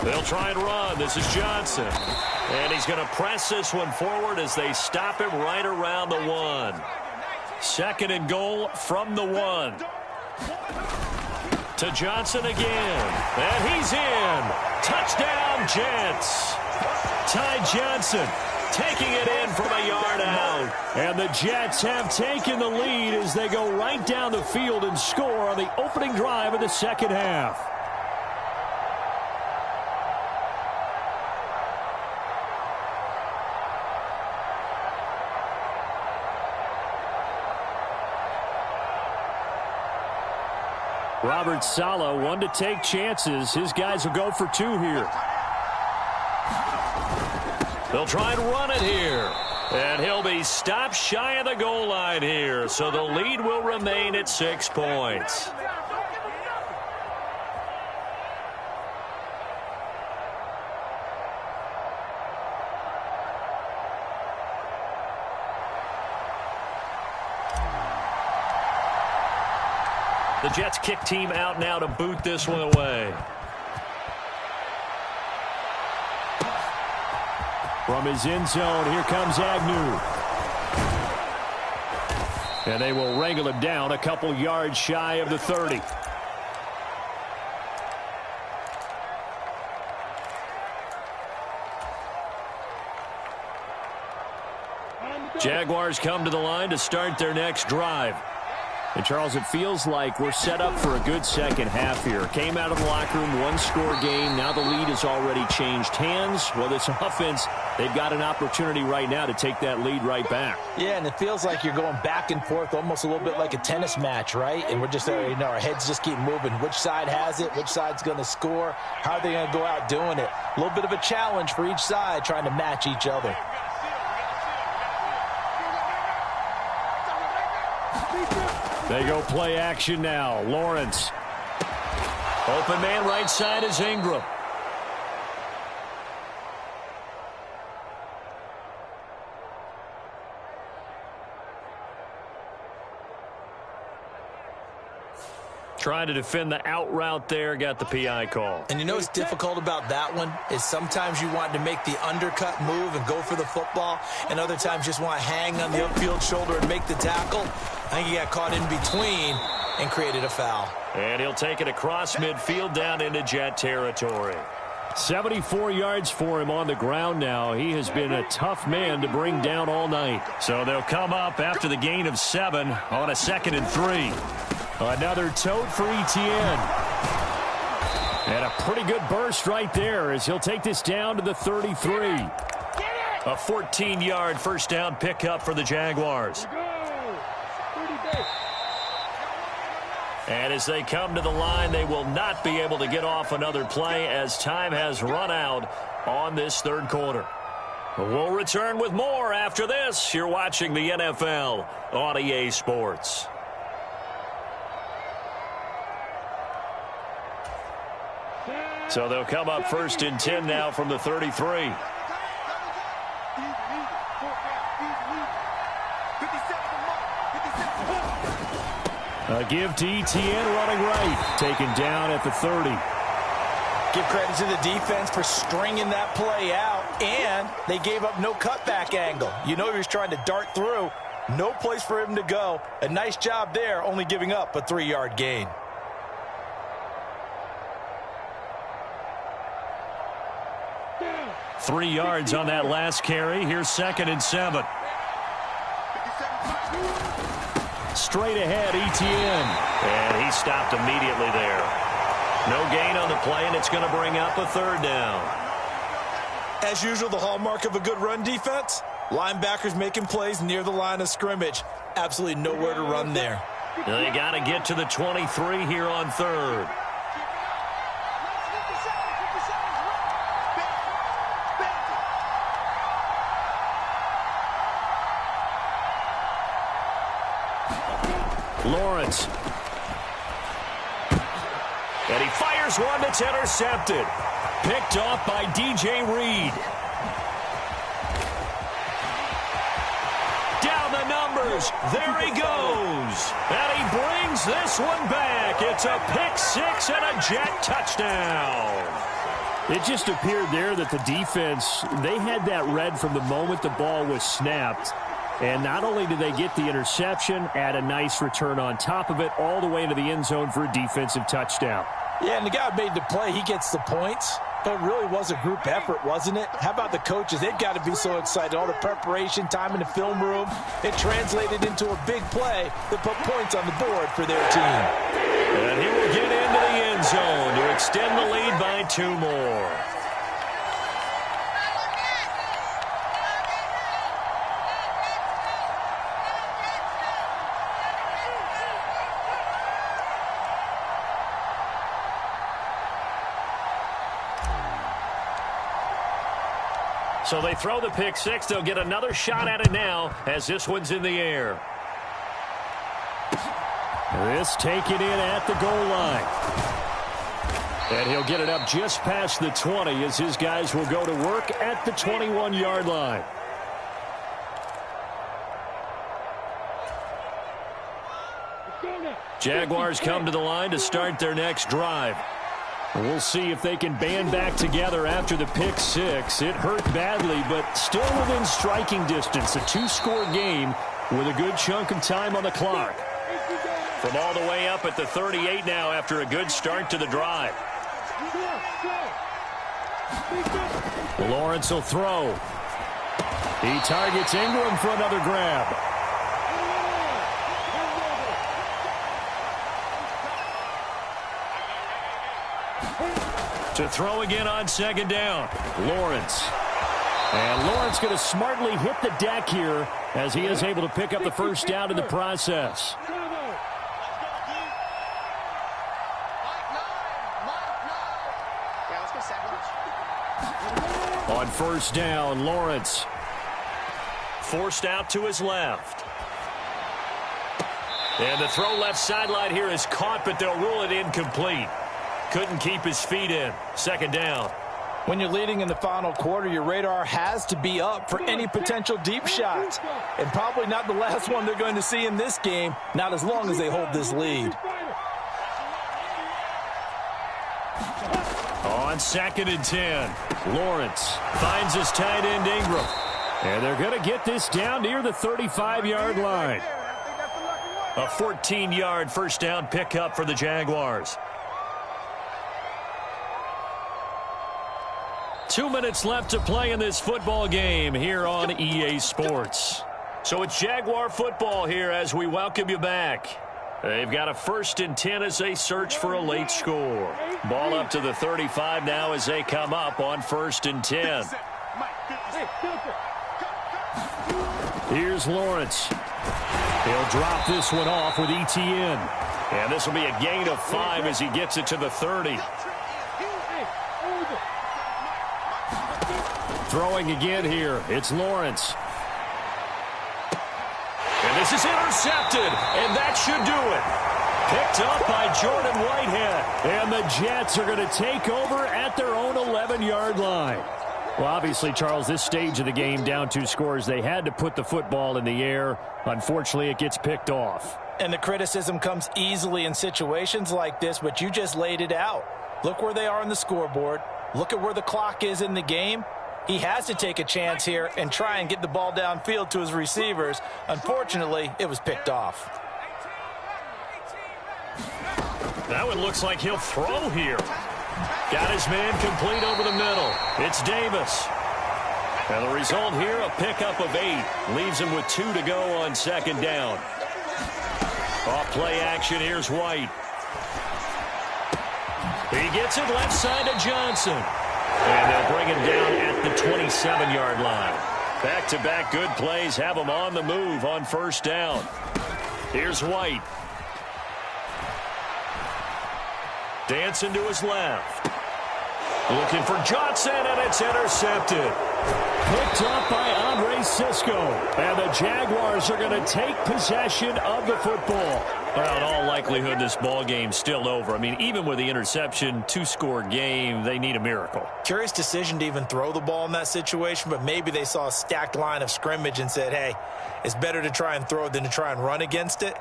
They'll try and run. This is Johnson. And he's going to press this one forward as they stop him right around the 1. 2nd and goal from the 1. To Johnson again. And he's in. Touchdown, Jets. Ty Johnson taking it in from a yard out. And the Jets have taken the lead as they go right down the field and score on the opening drive of the second half. Robert Saleh, one to take chances. His guys will go for 2 here. They'll try and run it here. And he'll be stopped shy of the goal line here. So the lead will remain at 6 points. The Jets kick team out now to boot this one away. From his end zone, here comes Agnew. And they will wrangle him down a couple yards shy of the 30. Jaguars come to the line to start their next drive. And, Charles, it feels like we're set up for a good second half here. Came out of the locker room, one-score game. Now the lead has already changed hands. Well, this offense, they've got an opportunity right now to take that lead right back. Yeah, and it feels like you're going back and forth almost a little bit like a tennis match, right? And we're just, our heads just keep moving. Which side has it? Which side's going to score? How are they going to go out doing it? A little bit of a challenge for each side trying to match each other. They go play action now. Lawrence. Open man right side is Ingram. Trying to defend the out route there, got the PI call. And you know what's difficult about that one is sometimes you want to make the undercut move and go for the football, and other times just want to hang on the upfield shoulder and make the tackle. I think he got caught in between and created a foul. And he'll take it across midfield down into Jet territory. 74 yards for him on the ground now. He has been a tough man to bring down all night. So they'll come up after the gain of 7 on a 2nd and 3. Another tote for Etienne. And a pretty good burst right there as he'll take this down to the 33. A 14-yard first down pickup for the Jaguars. And as they come to the line, they will not be able to get off another play as time has run out on this third quarter. We'll return with more after this. You're watching the NFL on EA Sports. So they'll come up 1st and 10 now from the 33. A give to Etienne running right. Taken down at the 30. Give credit to the defense for stringing that play out, and they gave up no cutback angle. You know he was trying to dart through. No place for him to go. A nice job there, only giving up a 3-yard gain. Three yards on that last carry. Here's 2nd and 7. Straight ahead, Etienne. And he stopped immediately there. No gain on the play, and it's going to bring up a 3rd down. As usual, the hallmark of a good run defense, linebackers making plays near the line of scrimmage. Absolutely nowhere to run there. They got to get to the 23 here on 3rd. Lawrence. And he fires one that's intercepted. Picked off by DJ Reed. Down the numbers. There he goes. And he brings this one back. It's a pick 6 and a Jet touchdown. It just appeared there that the defense, they had that read from the moment the ball was snapped. And not only did they get the interception, add a nice return on top of it, all the way into the end zone for a defensive touchdown. Yeah, and the guy made the play. He gets the points. But it really was a group effort, wasn't it? How about the coaches? They've got to be so excited. All the preparation, time in the film room, it translated into a big play that put points on the board for their team. And he will get into the end zone to extend the lead by 2 more. So they throw the pick six. They'll get another shot at it now as this one's in the air. This taken in at the goal line. And he'll get it up just past the 20 as his guys will go to work at the 21-yard line. Jaguars come to the line to start their next drive. We'll see if they can band back together after the pick six. It hurt badly, but still within striking distance. A 2-score game with a good chunk of time on the clock. From all the way up at the 38 now after a good start to the drive. Lawrence will throw. He targets Ingram for another grab. To throw again on second down. Lawrence. And Lawrence going to smartly hit the deck here as he is able to pick up the first down in the process. On first down, Lawrence. Forced out to his left. And the throw left sideline here is caught, but they'll rule it incomplete. Couldn't keep his feet in. Second down. When you're leading in the final quarter, your radar has to be up for any potential deep shots. And probably not the last one they're going to see in this game, not as long as they hold this lead. On 2nd and 10, Lawrence finds his tight end Ingram. And they're going to get this down near the 35-yard line. A 14-yard first down pickup for the Jaguars. 2 minutes left to play in this football game here on EA Sports. So it's Jaguar football here as we welcome you back. They've got a 1st and 10 as they search for a late score. Ball up to the 35 now as they come up on 1st and 10. Here's Lawrence. He'll drop this one off with ETN. And this will be a gain of 5 as he gets it to the 30. Throwing again here. It's Lawrence. And this is intercepted, and that should do it. Picked up by Jordan Whitehead. And the Jets are going to take over at their own 11-yard line. Well, obviously, Charles, this stage of the game, down 2 scores, they had to put the football in the air. Unfortunately, it gets picked off. And the criticism comes easily in situations like this, but you just laid it out. Look where they are on the scoreboard. Look at where the clock is in the game. He has to take a chance here and try and get the ball downfield to his receivers. Unfortunately, it was picked off. That one looks like he'll throw here. Got his man complete over the middle. It's Davis. And the result here, a pickup of 8. Leaves him with 2 to go on 2nd down. Off play action, here's White. He gets it left side to Johnson. And they'll bring him down at the 27-yard line. Back-to-back good plays have him on the move on 1st down. Here's White. Dancing to his left. Looking for Johnson, and it's intercepted. Picked up by Andre Cisco. And the Jaguars are going to take possession of the football. Well, in all likelihood, this ball game's still over. I mean, even with the interception, 2-score game, they need a miracle. Curious decision to even throw the ball in that situation, but maybe they saw a stacked line of scrimmage and said, hey, it's better to try and throw it than to try and run against it.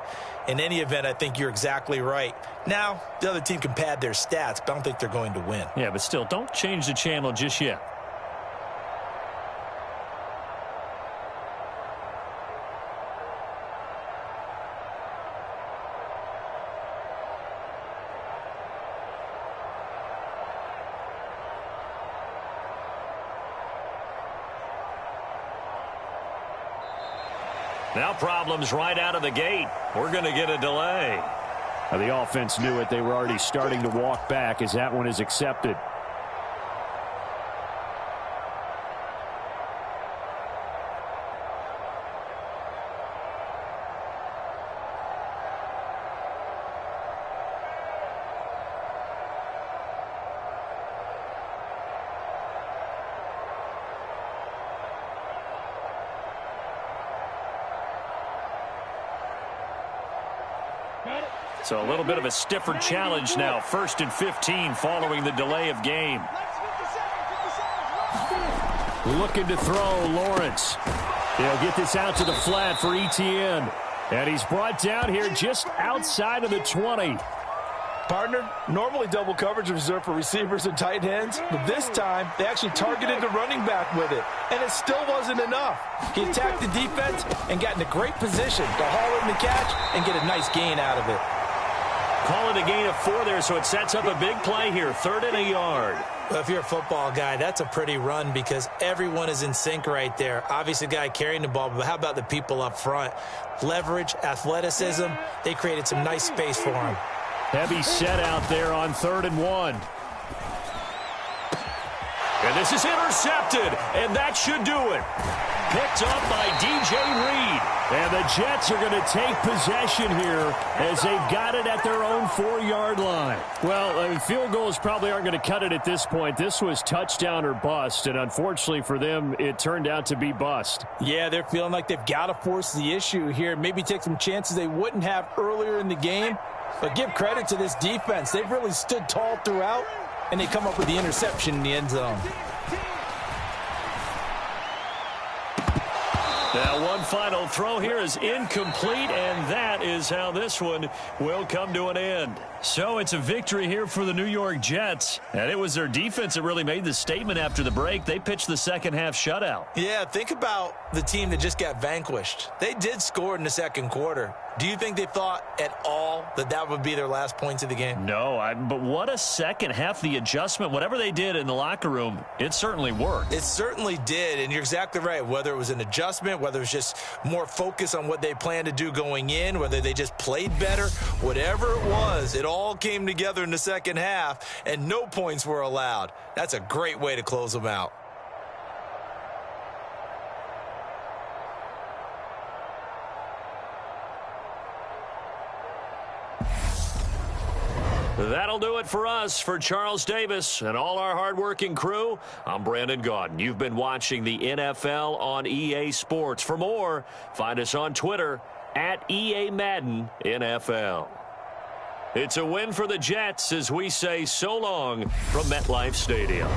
In any event, I think you're exactly right. Now, the other team can pad their stats, but I don't think they're going to win. Yeah, but still, don't change the channel just yet. Now problems right out of the gate. We're going to get a delay. The offense knew it. They were already starting to walk back as that one is accepted. So a little bit of a stiffer challenge now. 1st and 15 following the delay of game. Looking to throw, Lawrence. They'll get this out to the flat for Etienne. And he's brought down here just outside of the 20. Partner, normally double coverage is reserved for receivers and tight ends, but this time they actually targeted the running back with it, and it still wasn't enough. He attacked the defense and got in a great position to haul in the catch and get a nice gain out of it. Call it a gain of 4 there, so it sets up a big play here. 3rd and a yard. Well, if you're a football guy, that's a pretty run because everyone is in sync right there. Obviously, the guy carrying the ball, but how about the people up front? Leverage, athleticism, they created some nice space for him. Heavy set out there on 3rd and 1. And this is intercepted, and that should do it. Picked up by DJ Reed. And the Jets are going to take possession here as they've got it at their own 4-yard line. Well, I mean, field goals probably aren't going to cut it at this point. This was touchdown or bust, and unfortunately for them, it turned out to be bust. Yeah, they're feeling like they've got to force the issue here, maybe take some chances they wouldn't have earlier in the game. But give credit to this defense. They've really stood tall throughout, and they come up with the interception in the end zone. Now one final throw here is incomplete, and that is how this one will come to an end. So it's a victory here for the New York Jets, and it was their defense that really made the statement after the break. They pitched the second half shutout. Yeah, think about the team that just got vanquished. They did score in the second quarter. Do you think they thought at all that that would be their last points of the game? No, but what a second half. The adjustment, whatever they did in the locker room, it certainly worked. It certainly did, and you're exactly right. Whether it was an adjustment, whether it was just more focus on what they planned to do going in, whether they just played better, whatever it was, it all came together in the second half, and no points were allowed. That's a great way to close them out. That'll do it for us. For Charles Davis and all our hardworking crew, I'm Brandon Gaudin. You've been watching the NFL on EA Sports. For more, find us on Twitter at EA Madden NFL. It's a win for the Jets as we say so long from MetLife Stadium.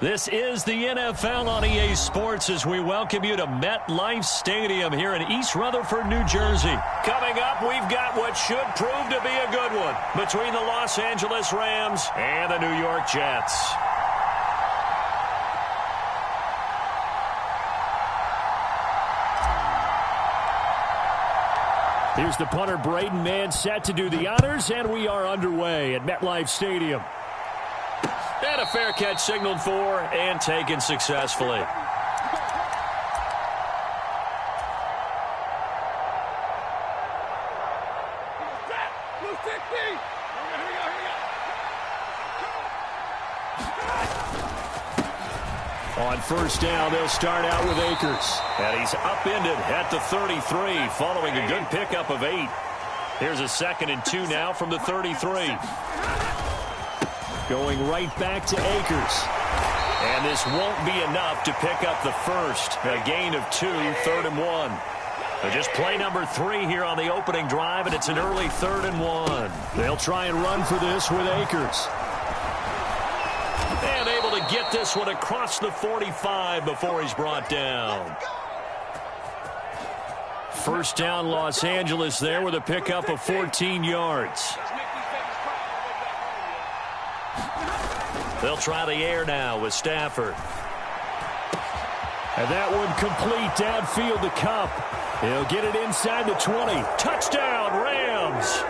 This is the NFL on EA Sports as we welcome you to MetLife Stadium here in East Rutherford, New Jersey. Coming up, we've got what should prove to be a good one between the Los Angeles Rams and the New York Jets. Here's the punter, Braden Mann, set to do the honors, and we are underway at MetLife Stadium. And a fair catch signaled for and taken successfully. On first down, they'll start out with Akers. And he's upended at the 33 following a good pickup of 8. Here's a 2nd and 2 now from the 33. Going right back to Akers. And this won't be enough to pick up the first. A gain of 2, 3rd and 1. So just play number 3 here on the opening drive, and it's an early 3rd and 1. They'll try and run for this with Akers. And able to get this one across the 45 before he's brought down. First down, Los Angeles there with a pickup of 14 yards. They'll try the air now with Stafford. And that one complete downfield to Kupp. He'll get it inside the 20. Touchdown, Rams.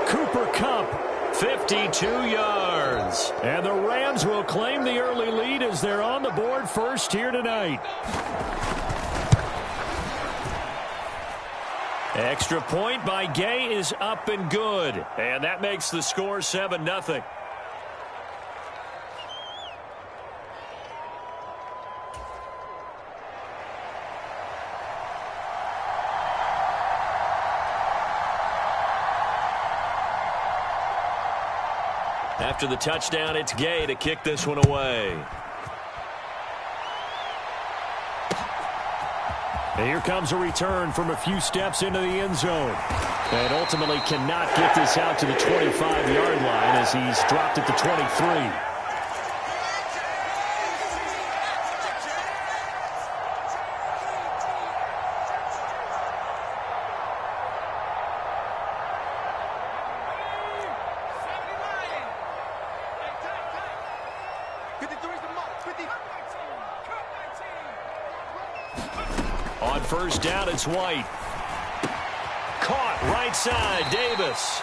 Cooper Kupp, 52 yards. And the Rams will claim the early lead as they're on the board first here tonight. Extra point by Gay is up and good. And that makes the score 7-0. After the touchdown, it's Gay to kick this one away. And here comes a return from a few steps into the end zone. And ultimately cannot get this out to the 25-yard line as he's dropped at the 23. On first down, it's White. Caught right side, Davis.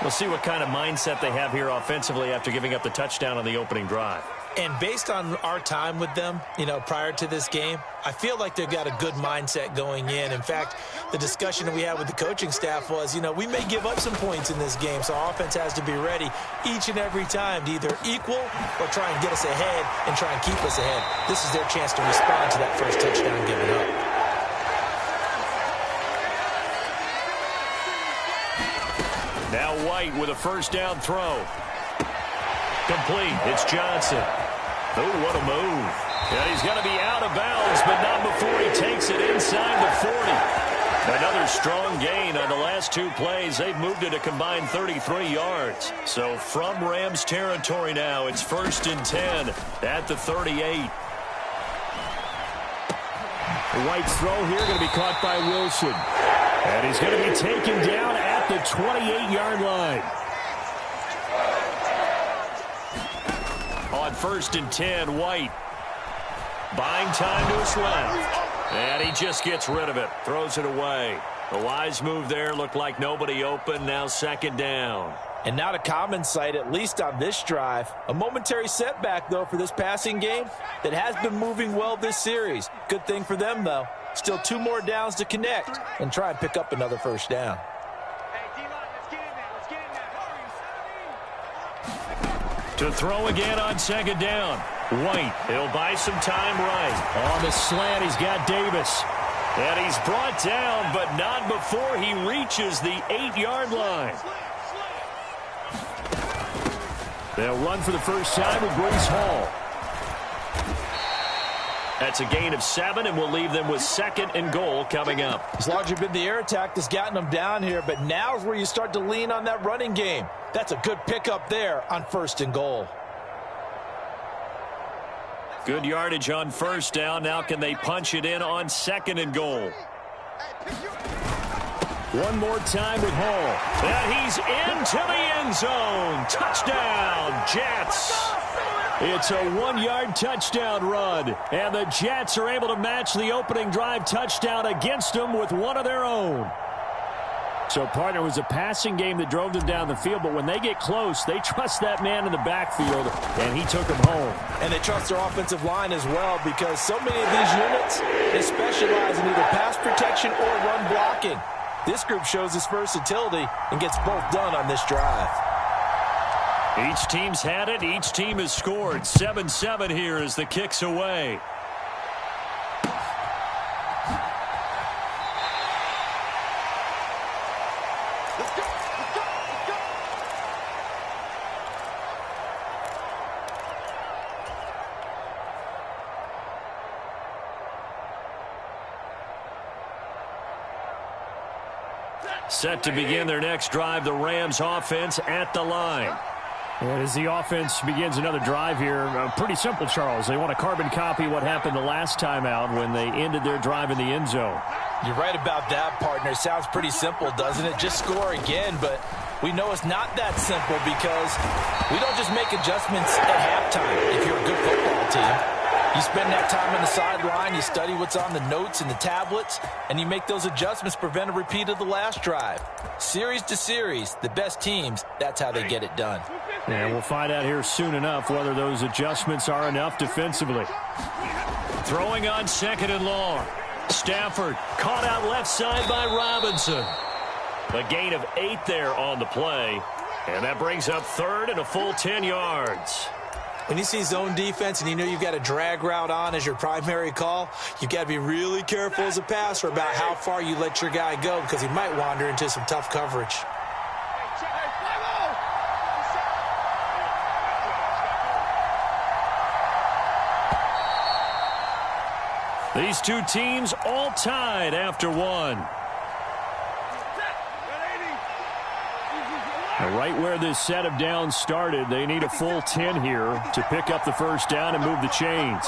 We'll see what kind of mindset they have here offensively after giving up the touchdown on the opening drive. And based on our time with them, prior to this game, I feel like they've got a good mindset going in. In fact, the discussion that we had with the coaching staff was, we may give up some points in this game, so our offense has to be ready each and every time to either equal or try and get us ahead and try and keep us ahead. This is their chance to respond to that first touchdown given up. Now White with a first down throw. Complete. It's Johnson. Oh, what a move. And he's going to be out of bounds, but not before he takes it inside the 40. Another strong gain on the last 2 plays. They've moved it a combined 33 yards. So from Rams territory now, it's 1st and 10 at the 38. White's throw here going to be caught by Wilson. And he's going to be taken down at the 28-yard line. On 1st and 10, White. Buying time to his left. And he just gets rid of it. Throws it away. A wise move there. Looked like nobody open. Now 2nd down. And not a common sight, at least on this drive. A momentary setback, though, for this passing game that has been moving well this series. Good thing for them, though. Still 2 more downs to connect and try and pick up another first down. To throw again on 2nd down. White, he'll buy some time right. On the slant, he's got Davis. And he's brought down, but not before he reaches the 8-yard line. They'll run for the first time with Breece Hall. That's a gain of 7, and we'll leave them with 2nd and goal coming up. It's largely been the air attack that's gotten them down here, but now is where you start to lean on that running game. That's a good pickup there on 1st and goal. Good yardage on first down. Now can they punch it in on 2nd and goal? One more time with Hall. And he's into the end zone. Touchdown, Jets. It's a 1-yard touchdown run. And the Jets are able to match the opening drive touchdown against them with one of their own. So, partner, it was a passing game that drove them down the field, but when they get close, they trust that man in the backfield, and he took them home. And they trust their offensive line as well, because so many of these units, they specialize in either pass protection or run blocking. This group shows its versatility and gets both done on this drive. Each team's had it. Each team has scored. 7-7 here as the kick's away. Set to begin their next drive, the Rams offense at the line. And as the offense begins another drive here, pretty simple, Charles. They want to carbon copy what happened the last time out when they ended their drive in the end zone. You're right about that, partner. Sounds pretty simple, doesn't it? Just score again, but we know it's not that simple because we don't just make adjustments at halftime if you're a good football team. You spend that time on the sideline, you study what's on the notes and the tablets, and you make those adjustments to prevent a repeat of the last drive. Series to series, the best teams, that's how they get it done. And we'll find out here soon enough whether those adjustments are enough defensively. Throwing on 2nd and long. Stafford caught out left side by Robinson. A gain of 8 there on the play, and that brings up 3rd and a full 10 yards. When you see zone defense and you know you've got a drag route on as your primary call, you've got to be really careful as a passer about how far you let your guy go because he might wander into some tough coverage. These two teams all tied after one. Right where this set of downs started, they need a full 10 here to pick up the first down and move the chains.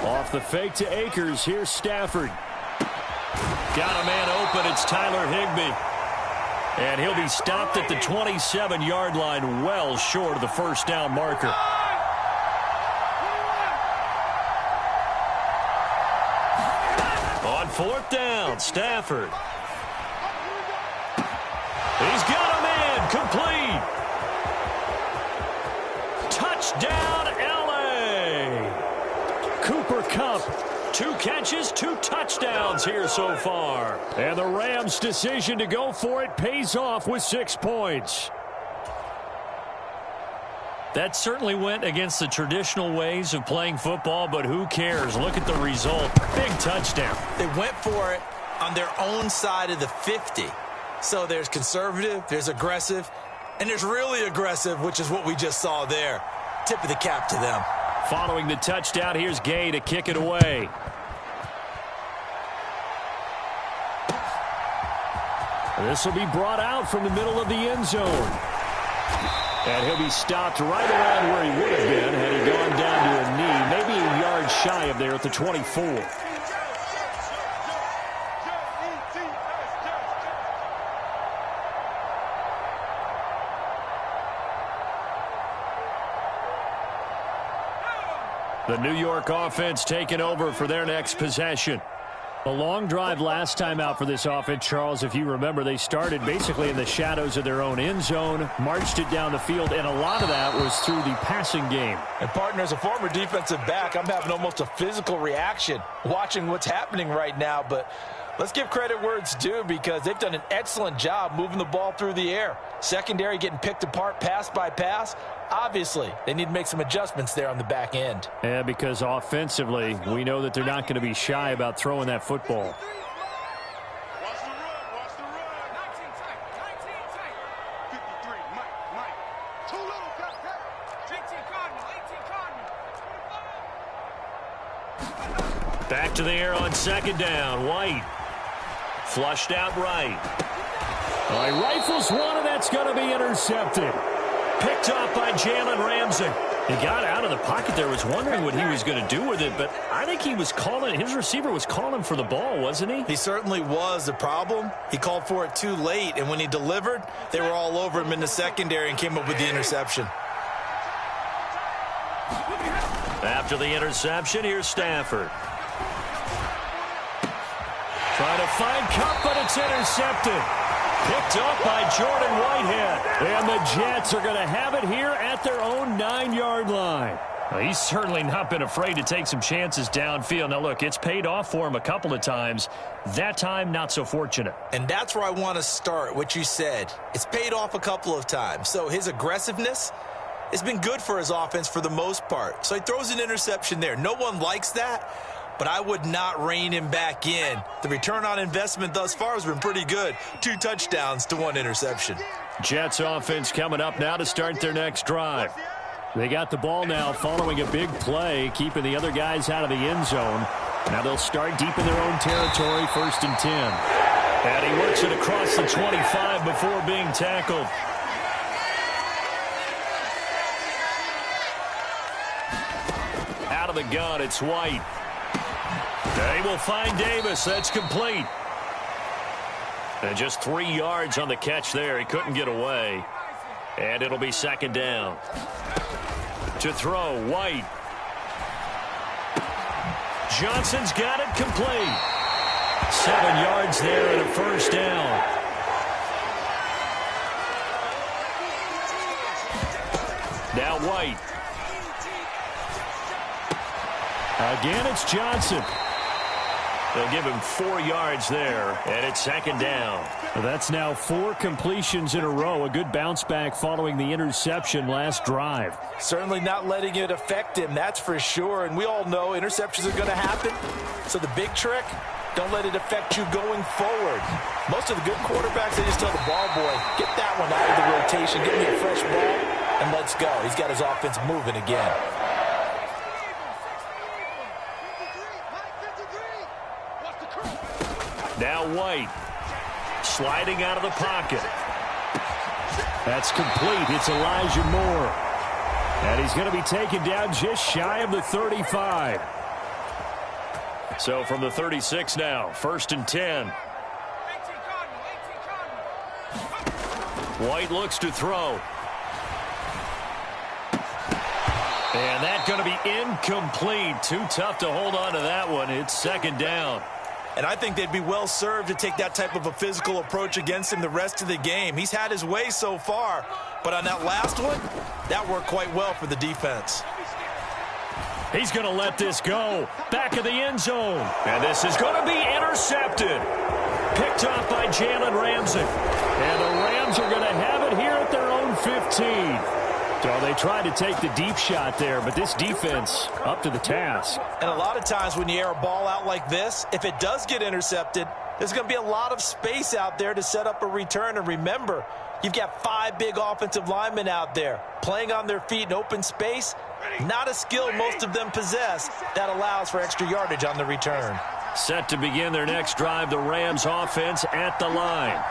Off the fake to Akers, here's Stafford. Got a man open, it's Tyler Higbee. And he'll be stopped at the 27-yard line, well short of the first down marker. On 4th down, Stafford. He's got a man, complete. Touchdown, L.A. Cooper Kupp. 2 catches, 2 touchdowns here so far. And the Rams' decision to go for it pays off with 6 points. That certainly went against the traditional ways of playing football, but who cares? Look at the result. Big touchdown. They went for it on their own side of the 50. So there's conservative, there's aggressive, and there's really aggressive, which is what we just saw there. Tip of the cap to them. Following the touchdown, here's Gay to kick it away. This will be brought out from the middle of the end zone. And he'll be stopped right around where he would have been had he gone down to a knee, maybe a yard shy of there at the 24. The New York offense taking over for their next possession. A long drive last time out for this offense, Charles. If you remember, they started basically in the shadows of their own end zone, marched it down the field, and a lot of that was through the passing game. And, partner, as a former defensive back, I'm having almost a physical reaction watching what's happening right now. But let's give credit where it's due because they've done an excellent job moving the ball through the air. Secondary getting picked apart pass by pass. Obviously, they need to make some adjustments there on the back end. Yeah, because offensively, we know that they're not going to be shy about throwing that football. Watch the run, watch the run. 19 tight. 53, Mike. Too little, cut. 18 Cardinal. Back to the air on second down. White. Flushed out right. He rifles one, and that's going to be intercepted. Picked off by Jalen Ramsey. He got out of the pocket there, was wondering what he was going to do with it, but I think he was calling, his receiver was calling for the ball, wasn't he? He certainly was. The problem, he called for it too late, and when he delivered, they were all over him in the secondary and came up with the interception. After the interception, here's Stafford. Trying to find Kupp, but it's intercepted. Picked up by Jordan Whitehead. And the Jets are going to have it here at their own 9-yard line. Well, he's certainly not been afraid to take some chances downfield. Now, look, it's paid off for him a couple of times. That time, not so fortunate. And that's where I want to start, what you said. It's paid off a couple of times. So his aggressiveness has been good for his offense for the most part. So he throws an interception there. No one likes that, but I would not rein him back in. The return on investment thus far has been pretty good. 2 touchdowns to 1 interception. Jets offense coming up now to start their next drive. They got the ball now following a big play, keeping the other guys out of the end zone. Now they'll start deep in their own territory, 1st and 10. And he works it across the 25 before being tackled. Out of the gun, it's White. They will find Davis. That's complete. And just 3 yards on the catch there. He couldn't get away. And it'll be 2nd down. To throw, White. Johnson's got it complete. 7 yards there and a 1st down. Now White. Again, it's Johnson. They'll give him 4 yards there, and it's 2nd down. That's now 4 completions in a row. A good bounce back following the interception last drive. Certainly not letting it affect him, that's for sure. And we all know interceptions are going to happen. So the big trick, don't let it affect you going forward. Most of the good quarterbacks, they just tell the ball boy, get that one out of the rotation, get me a fresh ball, and let's go. He's got his offense moving again. Now White, sliding out of the pocket. That's complete. It's Elijah Moore. And he's going to be taken down just shy of the 35. So from the 36 now, 1st and 10. White looks to throw. And that's going to be incomplete. Too tough to hold on to that one. It's 2nd down. And I think they'd be well served to take that type of a physical approach against him the rest of the game. He's had his way so far, but on that last one, that worked quite well for the defense. He's going to let this go. Back of the end zone. And this is going to be intercepted. Picked off by Jalen Ramsey. And the Rams are going to have it here at their own 15. So they tried to take the deep shot there, but this defense up to the task. And a lot of times when you air a ball out like this, if it does get intercepted, there's going to be a lot of space out there to set up a return. And remember, you've got 5 big offensive linemen out there playing on their feet in open space. Not a skill most of them possess that allows for extra yardage on the return. Set to begin their next drive, the Rams offense at the line.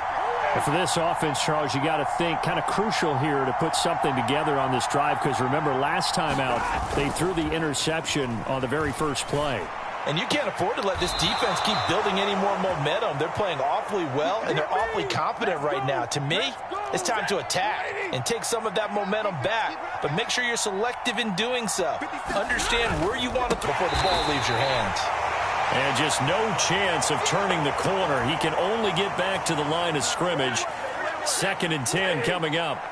And for this offense, Charles, you got to think kind of crucial here to put something together on this drive, because remember last time out they threw the interception on the very first play. And you can't afford to let this defense keep building any more momentum. They're playing awfully well, and they're awfully confident right now. To me, it's time to attack and take some of that momentum back, but make sure you're selective in doing so. Understand where you want to throw before the ball leaves your hands. And just no chance of turning the corner. He can only get back to the line of scrimmage. 2nd and 10 coming up.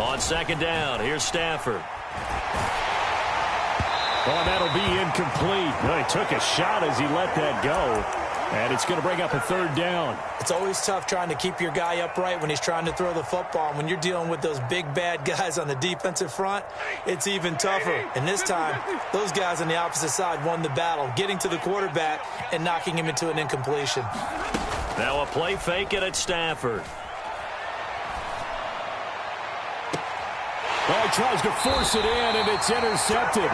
On 2nd down, here's Stafford. Oh, that'll be incomplete. Well, he took a shot as he let that go. And it's going to bring up a 3rd down. It's always tough trying to keep your guy upright when he's trying to throw the football. When you're dealing with those big, bad guys on the defensive front, it's even tougher. And this time, those guys on the opposite side won the battle, getting to the quarterback and knocking him into an incompletion. Now a play fake it at Stafford. Oh, he tries to force it in, and it's intercepted.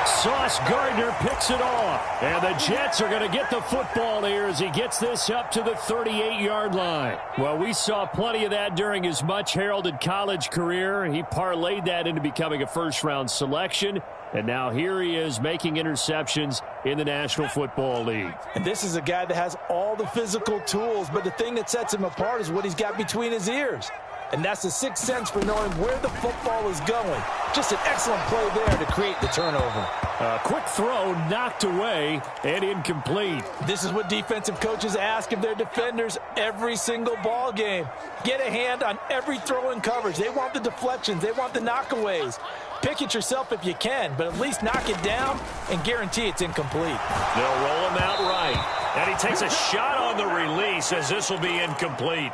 Sauce Gardner picks it off. And the Jets are going to get the football here as he gets this up to the 38-yard line. Well, we saw plenty of that during his much-heralded college career. He parlayed that into becoming a first-round selection. And now here he is making interceptions in the National Football League. And this is a guy that has all the physical tools, but the thing that sets him apart is what he's got between his ears. And that's the sixth sense for knowing where the football is going. Just an excellent play there to create the turnover. A quick throw knocked away and incomplete. This is what defensive coaches ask of their defenders every single ball game. Get a hand on every throw in coverage. They want the deflections. They want the knockaways. Pick it yourself if you can, but at least knock it down and guarantee it's incomplete. They'll roll him out right. And he takes a shot on the release as this will be incomplete.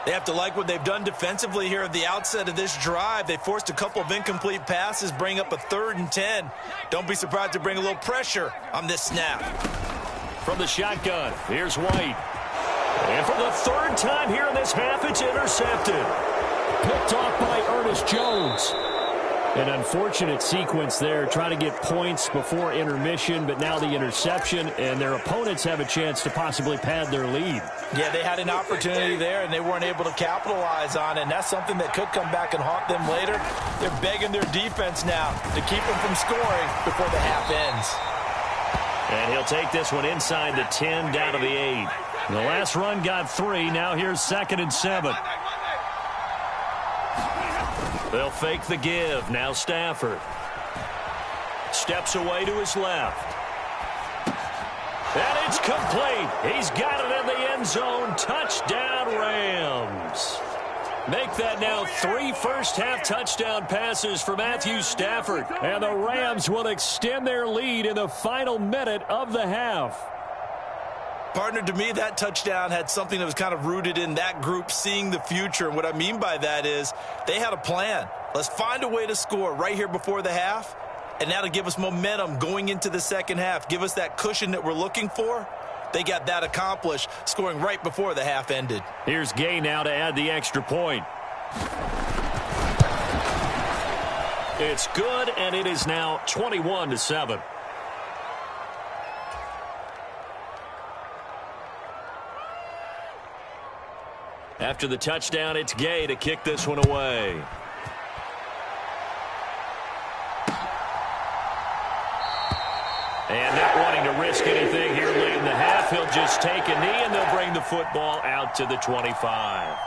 They have to like what they've done defensively here at the outset of this drive. They forced a couple of incomplete passes, bring up a 3rd and 10. Don't be surprised to bring a little pressure on this snap. From the shotgun, here's White. And for the 3rd time here in this half, it's intercepted. Picked off by Ernest Jones. An unfortunate sequence there, trying to get points before intermission, but now the interception, and their opponents have a chance to possibly pad their lead. Yeah, they had an opportunity there, and they weren't able to capitalize on it, and that's something that could come back and haunt them later. They're begging their defense now to keep them from scoring before the half ends. And he'll take this one inside the 10, down to the 8. The last run got 3. Now here's 2nd and 7. They'll fake the give. Now Stafford. Steps away to his left. And it's complete. He's got it in the end zone. Touchdown, Rams. Make that now 3 first-half touchdown passes for Matthew Stafford. And the Rams will extend their lead in the final minute of the half. Partner, to me, that touchdown had something that was kind of rooted in that group seeing the future. And what I mean by that is they had a plan. Let's find a way to score right here before the half. And that'll give us momentum going into the second half. Give us that cushion that we're looking for. They got that accomplished, scoring right before the half ended. Here's Gay now to add the extra point. It's good, and it is now 21-7. After the touchdown, it's Gay to kick this one away. And not wanting to risk anything here late in the half, he'll just take a knee, and they'll bring the football out to the 25.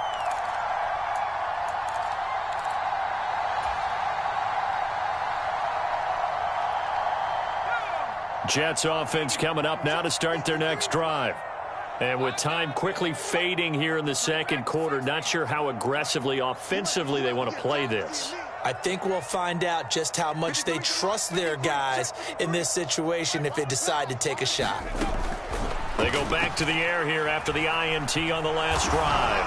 Jets offense coming up now to start their next drive. And with time quickly fading here in the second quarter, not sure how aggressively, offensively they want to play this. I think we'll find out just how much they trust their guys in this situation if they decide to take a shot. They go back to the air here after the INT on the last drive.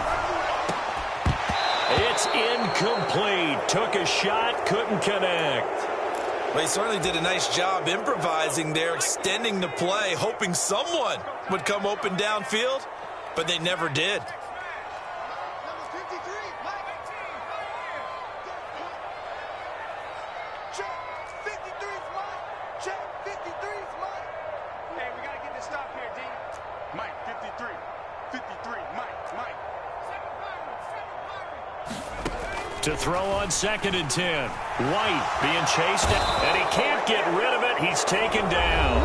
It's incomplete. Took a shot, couldn't connect. Well, he certainly did a nice job improvising there, extending the play, hoping someone would come open downfield, but they never did. Hey, we got to get this stop here, D. Mike, 53. 53, Mike. To throw on 2nd and 10. White being chased, and he can't get rid of it. He's taken down.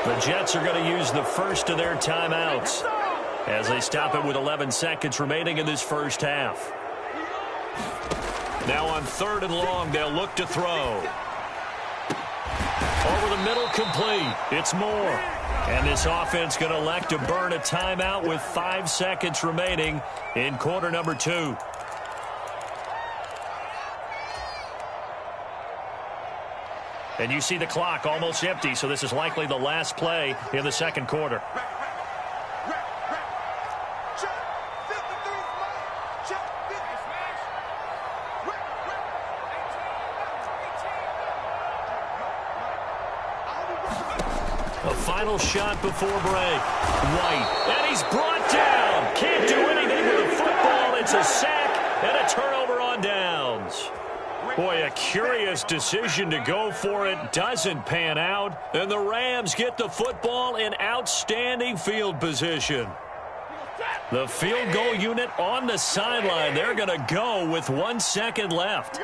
The Jets are going to use the first of their timeouts as they stop it with 11 seconds remaining in this first half. Now on 3rd and long, they'll look to throw. Over the middle, complete. It's Moore. And this offense going to elect to burn a timeout with 5 seconds remaining in quarter number 2. And you see the clock almost empty, so this is likely the last play in the second quarter. A final shot before break. White, and he's brought down. Can't do anything with the football. It's a sack, And a turnover on downs. Boy, a curious decision to go for it. Doesn't pan out. And the Rams get the football in outstanding field position. The field goal unit on the sideline. They're going to go with 1 second left.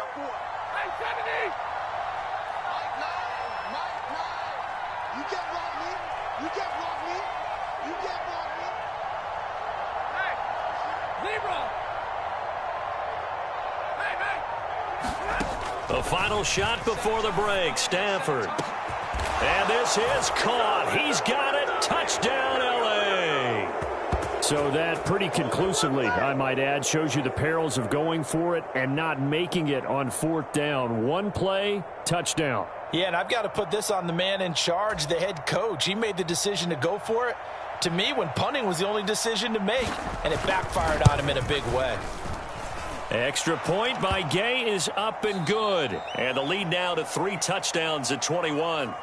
The final shot before the break, Stafford. And this is caught. He's got it. Touchdown, L.A. So that pretty conclusively, I might add, shows you the perils of going for it and not making it on 4th down. One play, touchdown. Yeah, and I've got to put this on the man in charge, the head coach. He made the decision to go for it. To me, when punting was the only decision to make, and it backfired on him in a big way. Extra point by Gay is up and good. And the lead now to 3 touchdowns at 21.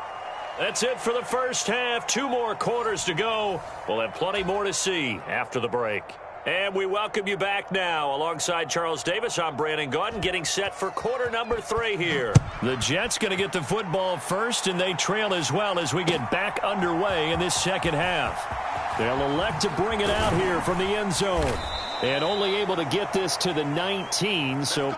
That's it for the first half. 2 more quarters to go. We'll have plenty more to see after the break. And we welcome you back now. Alongside Charles Davis, I'm Brandon Gaudin, getting set for quarter number 3 here. The Jets going to get the football first, and they trail as well as we get back underway in this second half. They'll elect to bring it out here from the end zone. And only able to get this to the 19, so...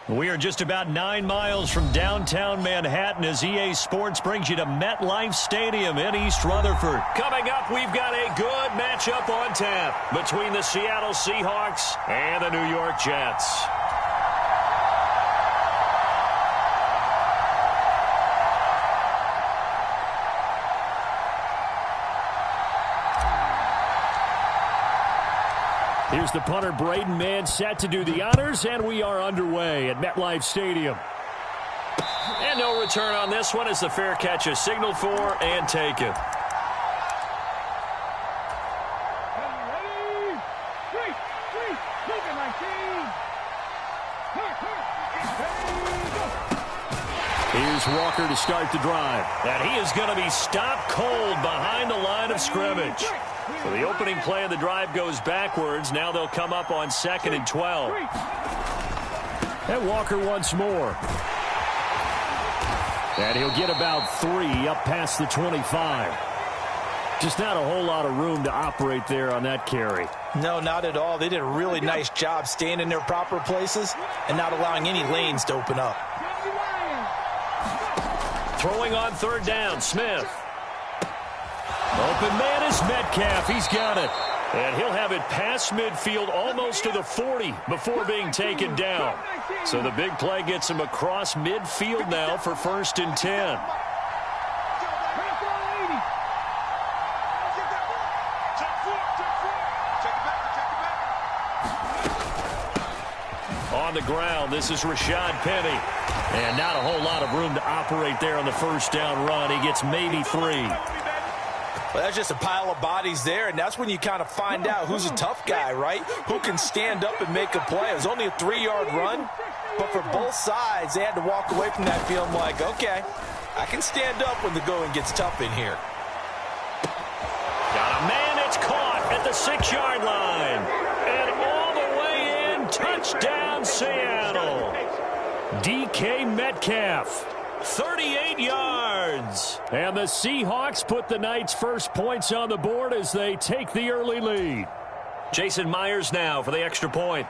We are just about 9 miles from downtown Manhattan as EA Sports brings you to MetLife Stadium in East Rutherford. Coming up, we've got a good matchup on tap between the Seattle Seahawks and the New York Jets. Here's the punter, Braden Mann, set to do the honors, and we are underway at MetLife Stadium. And no return on this one as the fair catch is signaled for and taken. Here's Walker to start the drive. And he is going to be stopped cold behind the line of scrimmage. So the opening play of the drive goes backwards. Now they'll come up on 2nd and 12. And Walker once more. And he'll get about 3 up past the 25. Just not a whole lot of room to operate there on that carry. No, not at all. They did a really nice job staying in their proper places and not allowing any lanes to open up. Throwing on 3rd down, Smith. Open man is Metcalf. He's got it. And he'll have it past midfield almost to the 40 before being taken down. So the big play gets him across midfield now for 1st and 10. On on the ground. This is Rashad Penny. And not a whole lot of room to operate there on the first down run. He gets maybe 3. Well, that's just a pile of bodies there, and that's when you kind of find out who's a tough guy, right? Who can stand up and make a play. It was only a 3-yard run, but for both sides, they had to walk away from that feeling like, okay, I can stand up when the going gets tough in here. Got a man, it's caught at the 6-yard line. And all the way in, touchdown Seattle. DK Metcalf. 38 yards. And the Seahawks put the night's first points on the board as they take the early lead. Jason Myers now for the extra point.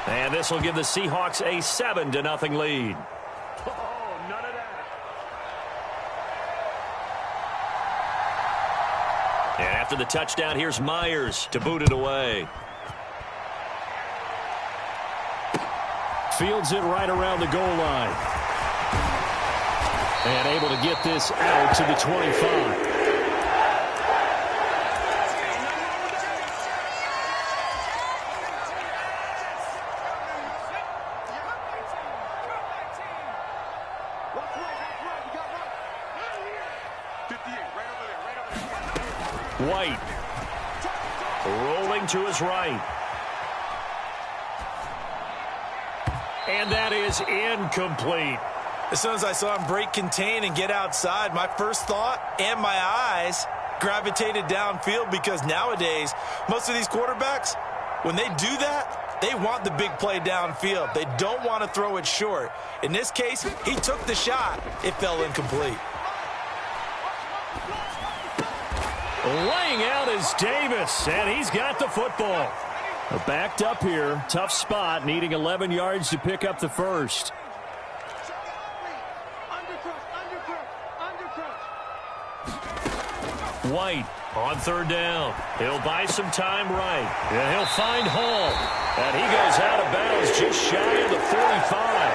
And this will give the Seahawks a 7-0 lead. Oh, none of that. And after the touchdown, here's Myers to boot it away. Fields it right around the goal line. And able to get this out to the 25. White. Rolling to his right. And that is incomplete. As soon as I saw him break contain and get outside, my first thought and my eyes gravitated downfield, because nowadays, most of these quarterbacks, when they do that, they want the big play downfield. They don't want to throw it short. In this case, he took the shot. It fell incomplete. Laying out is Davis, and he's got the football. Backed up here, tough spot, needing 11 yards to pick up the first. White on third down. He'll buy some time right. And he'll find Hall. And he goes out of bounds just shy of the 45.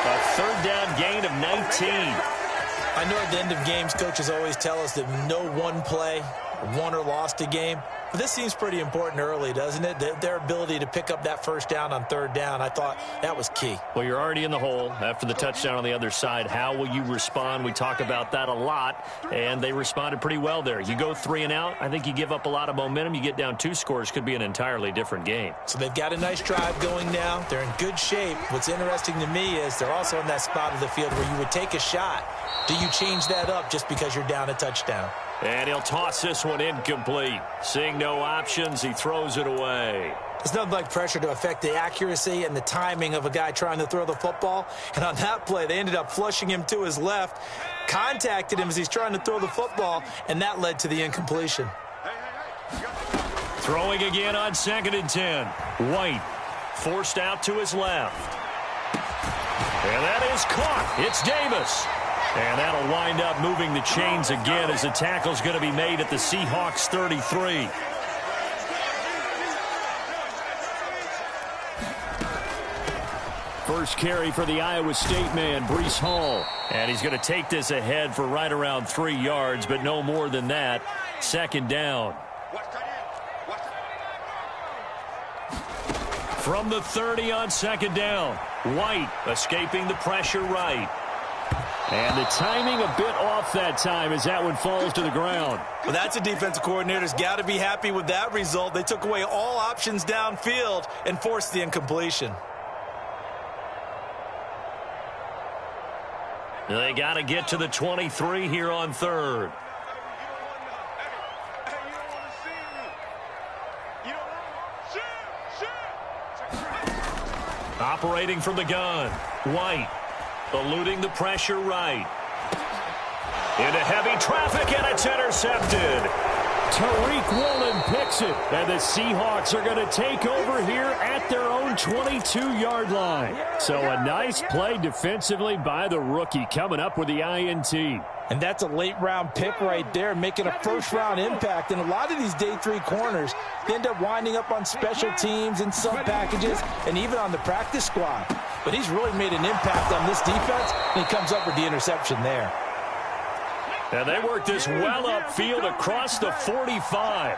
A third down gain of 19. I know at the end of games, coaches always tell us that no one play won or lost a game. But this seems pretty important early, doesn't it? Their ability to pick up that first down on third down, I thought that was key. Well, you're already in the hole after the touchdown on the other side. How will you respond? We talk about that a lot, and they responded pretty well there. You go 3 and out, I think you give up a lot of momentum. You get down 2 scores, could be an entirely different game. So they've got a nice drive going now. They're in good shape. What's interesting to me is they're also in that spot of the field where you would take a shot. Do you change that up just because you're down a touchdown? And he'll toss this one incomplete. Seeing no options, he throws it away. There's nothing like pressure to affect the accuracy and the timing of a guy trying to throw the football. And on that play, they ended up flushing him to his left, contacted him as he's trying to throw the football, and that led to the incompletion. Throwing again on 2nd and 10. White forced out to his left. And that is caught. It's Davis. And that'll wind up moving the chains again as the tackle's going to be made at the Seahawks 33. First carry for the Iowa State man, Breece Hall. And he's going to take this ahead for right around 3 yards, but no more than that. 2nd down. From the 30 on 2nd down. White escaping the pressure right. And the timing a bit off that time as that one falls to the ground. Well, that's a defensive coordinator's got to be happy with that result. They took away all options downfield and forced the incompletion. They got to get to the 23 here on 3rd. Operating from the gun. White. Eluding the pressure right. Into heavy traffic, and it's intercepted. Tariq Woolen picks it, and the Seahawks are going to take over here at their own 22-yard line. So a nice play defensively by the rookie, coming up with the INT. And that's a late-round pick right there, making a first-round impact. And a lot of these day 3 corners, they end up winding up on special teams and sub packages and even on the practice squad. But he's really made an impact on this defense, and he comes up with the interception there. And they work this well upfield across the 45.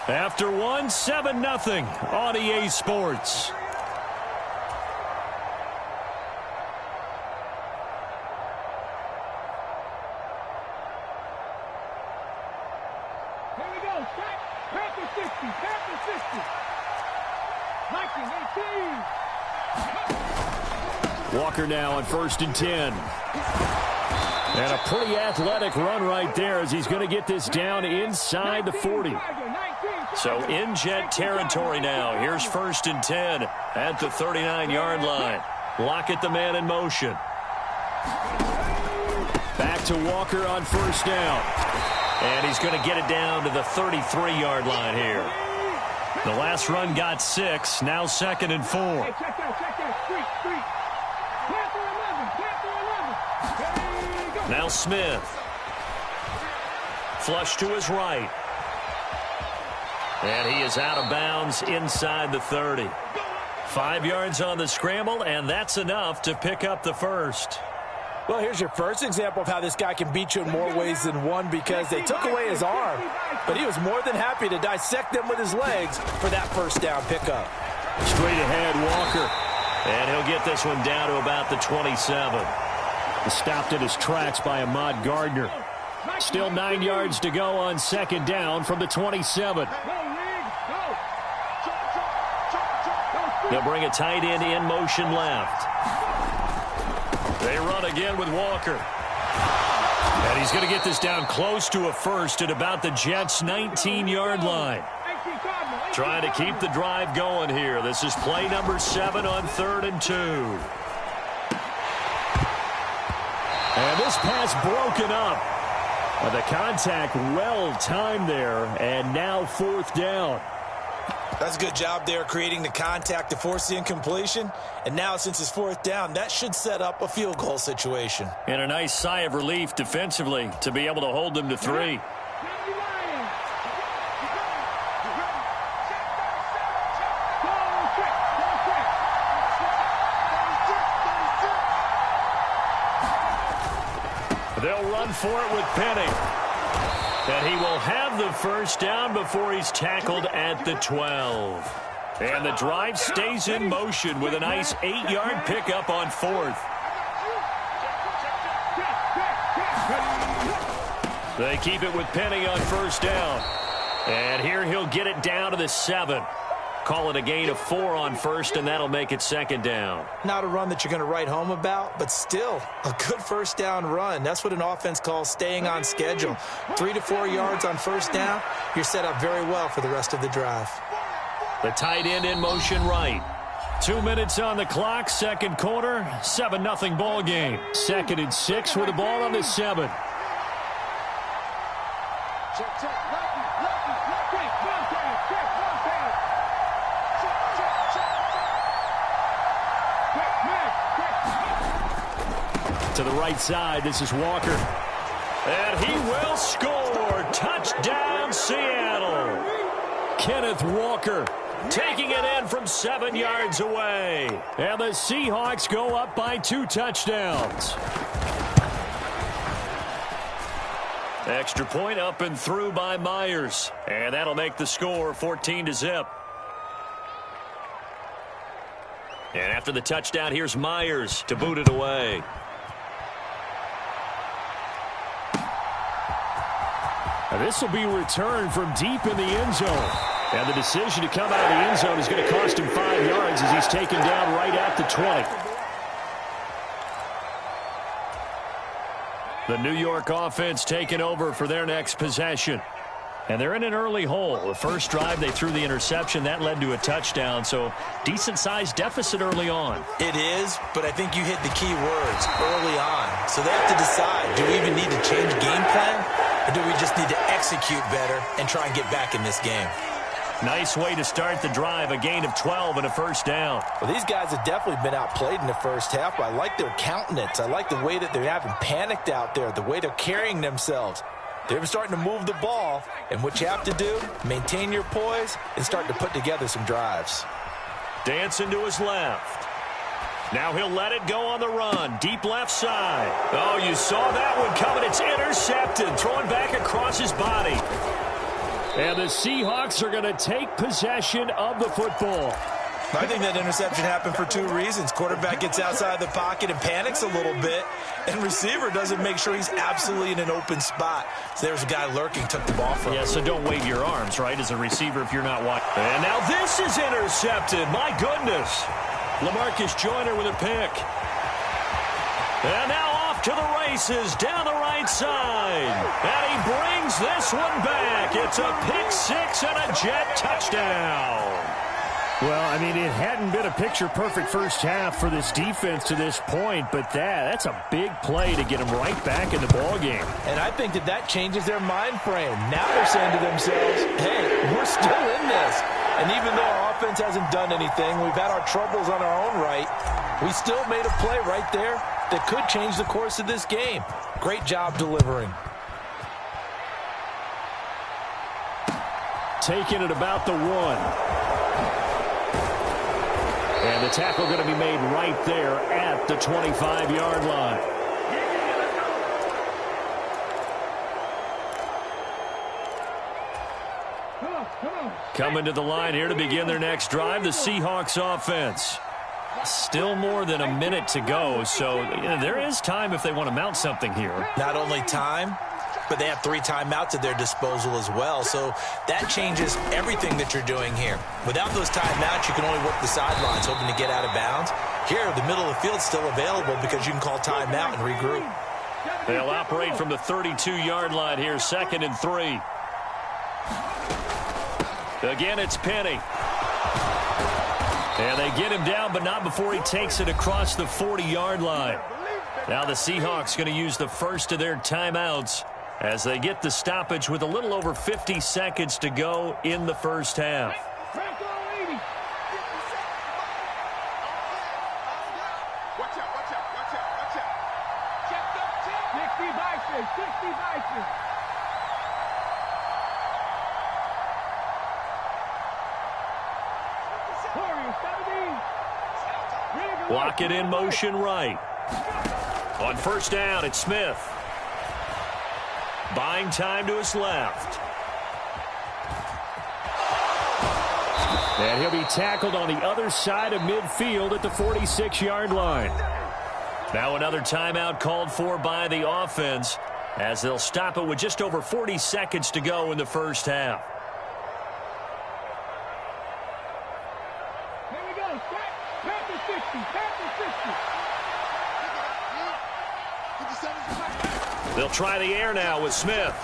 After one, 7-0 on EA Sports. Here we go. Panther 60. Panther 60. 19, 18. Walker now on 1st and 10. And a pretty athletic run right there as he's going to get this down inside the 40. So in jet territory now. Here's 1st and 10 at the 39-yard line. Lockett the man in motion. Back to Walker on 1st down. And he's going to get it down to the 33-yard line here. The last run got 6. Now 2nd and 4. Hey, check that. Street. Panther 11. Now Smith. Flush to his right. And he is out of bounds inside the 30. 5 yards on the scramble, and that's enough to pick up the first. Well, here's your first example of how this guy can beat you in more ways than one, because they took away his arm, but he was more than happy to dissect them with his legs for that 1st down pickup. Straight ahead, Walker. And he'll get this one down to about the 27. Stopped at his tracks by Ahmad Gardner. Still 9 yards to go on 2nd down from the 27. They'll bring a tight end in motion left. They run again with Walker. And he's going to get this down close to a first at about the Jets' 19-yard line. Trying to keep the drive going here. This is play number 7 on 3rd and 2. And this pass broken up. The contact well timed there, and now 4th down. That's a good job there creating the contact to force the incompletion. And now since it's 4th down, that should set up a field goal situation. And a nice sigh of relief defensively to be able to hold them to 3. They'll run for it with Penny. And he will have the 1st down before he's tackled at the 12. And the drive stays in motion with a nice 8-yard pickup on 4th. They keep it with Penny on 1st down. And here he'll get it down to the 7. Call it a gain of 4 on 1st, and that'll make it 2nd down. Not a run that you're going to write home about, but still a good 1st down run. That's what an offense calls staying on schedule. 3 to 4 yards on 1st down, you're set up very well for the rest of the drive. The tight end in motion right. 2 minutes on the clock, 2nd quarter, 7-0 ball game. 2nd and 6 with the ball on the 7. To the right side, this is Walker. And he will score. Touchdown, Seattle. Kenneth Walker taking it in from 7 yards away. And the Seahawks go up by 2 touchdowns. Extra point up and through by Myers. And that'll make the score 14-0. And after the touchdown, here's Myers to boot it away. This will be returned from deep in the end zone. And the decision to come out of the end zone is going to cost him 5 yards as he's taken down right at the 20. The New York offense taking over for their next possession. And they're in an early hole. The first drive, they threw the interception. That led to a touchdown, so decent-sized deficit early on. It is, but I think you hit the key words early on. So they have to decide, do we even need to change game plan, or do we just need to execute better and try and get back in this game? Nice way to start the drive, a gain of 12 and a 1st down. Well, these guys have definitely been outplayed in the first half, but I like their countenance. I like the way that they haven't panicked out there, the way they're carrying themselves. They're starting to move the ball, and what you have to do, maintain your poise and start to put together some drives. Dancing to his left. Now he'll let it go on the run. Deep left side. Oh, you saw that one coming. It's intercepted. Thrown back across his body. And the Seahawks are going to take possession of the football. I think that interception happened for two reasons. Quarterback gets outside the pocket and panics a little bit, and receiver doesn't make sure he's absolutely in an open spot. So there's a guy lurking, took the ball from him. Yeah, so don't wave your arms, right, as a receiver if you're not watching. And now this is intercepted. My goodness. LaMarcus Joyner with a pick. And now off to the races down the right side. And he brings this one back. It's a pick six and a Jet touchdown. Well, I mean, it hadn't been a picture-perfect first half for this defense to this point, but that's a big play to get them right back in the ballgame. And I think that changes their mind frame. Now they're saying to themselves, hey, we're still in this. And even though our offense hasn't done anything, we've had our troubles on our own right, we still made a play right there that could change the course of this game. Great job delivering. Taking it about the 1. And the tackle going to be made right there at the 25-yard line. Coming to the line here to begin their next drive, the Seahawks offense. Still more than a minute to go, so there is time if they want to mount something here. Not only time, but they have 3 timeouts at their disposal as well. So that changes everything that you're doing here. Without those timeouts, you can only work the sidelines, hoping to get out of bounds. Here, the middle of the field's still available because you can call timeout and regroup. They'll operate from the 32-yard line here, 2nd and 3. Again, it's Penny. And they get him down, but not before he takes it across the 40-yard line. Now the Seahawks going to use the first of their timeouts as they get the stoppage with a little over 50 seconds to go in the first half. Watch out, watch out, watch out, watch out. Check up, check. 60 Bison, 60 Bison. Block it in motion right. On first down, it's Smith. Buying time to his left. And he'll be tackled on the other side of midfield at the 46-yard line. Now another timeout called for by the offense as they'll stop it with just over 40 seconds to go in the first half. Here we go. Panther 60. Panther 60. They'll try the air now with Smith.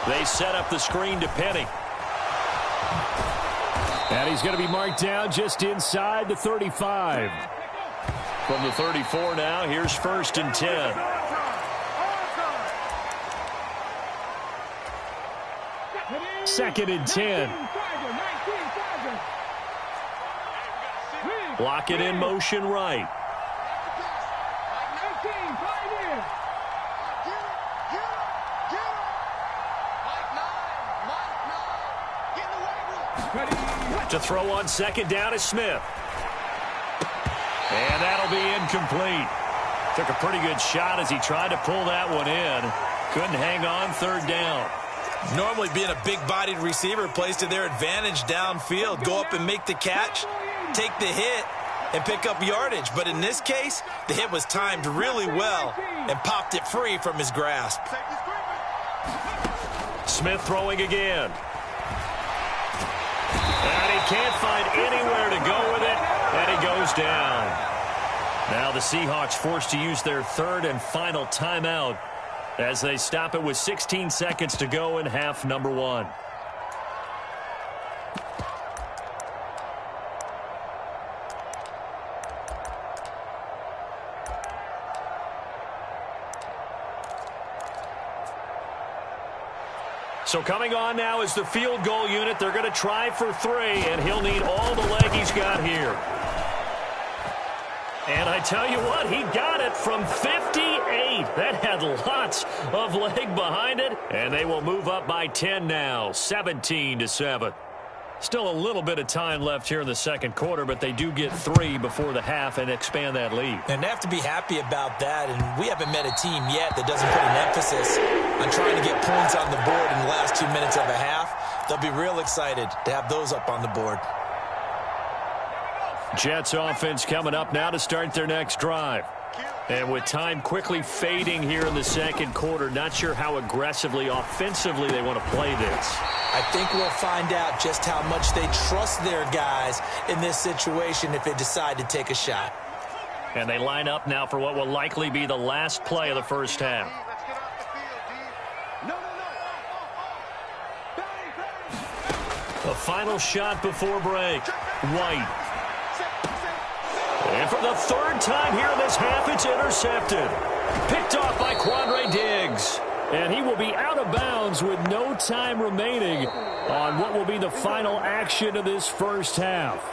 They set up the screen to Penny. And he's going to be marked down just inside the 35. From the 34 now, here's 1st and 10. Second and 10. Block it in motion right. To throw on second down is Smith. And that'll be incomplete. Took a pretty good shot as he tried to pull that one in. Couldn't hang on, 3rd down. Normally being a big-bodied receiver plays to their advantage downfield. Go up and make the catch, take the hit, and pick up yardage. But in this case, the hit was timed really well and popped it free from his grasp. Smith throwing again. And he can't find anywhere to go with it, and he goes down. Now the Seahawks forced to use their 3rd and final timeout as they stop it with 16 seconds to go in half number 1. So coming on now is the field goal unit. They're going to try for 3, and he'll need all the leg he's got here. And I tell you what, he got it from 58. That had lots of leg behind it, and they will move up by 10 now, 17-7. Still a little bit of time left here in the second quarter, but they do get 3 before the half and expand that lead. And they have to be happy about that, and we haven't met a team yet that doesn't put an emphasis on trying to get points on the board in the last 2 minutes of a half. They'll be real excited to have those up on the board. Jets offense coming up now to start their next drive. And with time quickly fading here in the second quarter, not sure how aggressively, offensively they want to play this. I think we'll find out just how much they trust their guys in this situation if they decide to take a shot. And they line up now for what will likely be the last play of the first half. The final shot before break. White. And for the third time here in this half, it's intercepted. Picked off by Quandre Diggs. And he will be out of bounds with no time remaining on what will be the final action of this first half.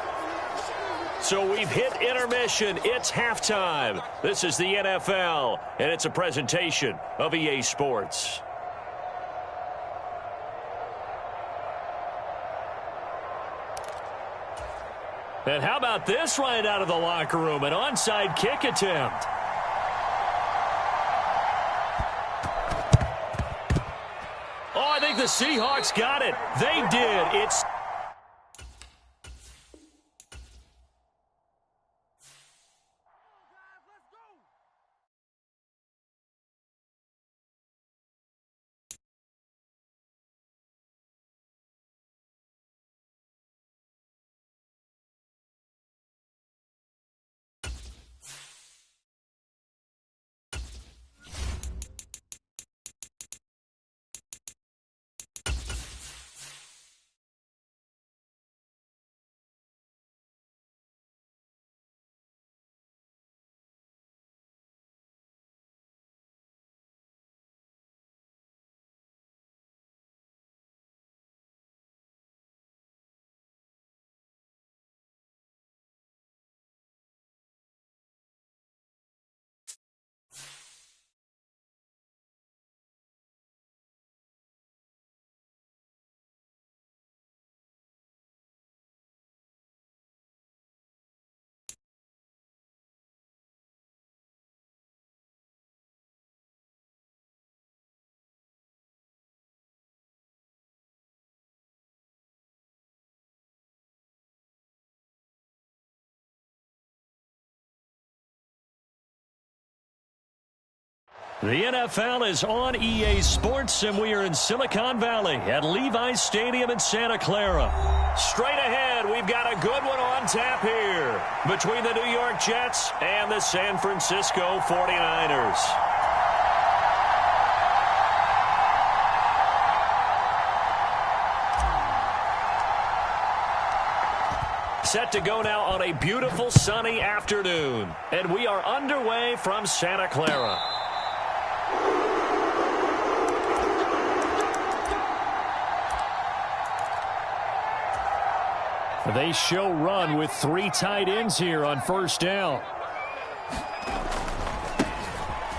So we've hit intermission. It's halftime. This is the NFL, and it's a presentation of EA Sports. And how about this right out of the locker room? An onside kick attempt. Oh, I think the Seahawks got it. They did. It's... The NFL is on EA Sports, and we are in Silicon Valley at Levi's Stadium in Santa Clara. Straight ahead, we've got a good one on tap here between the New York Jets and the San Francisco 49ers. Set to go now on a beautiful sunny afternoon, and we are underway from Santa Clara. They show run with 3 tight ends here on first down.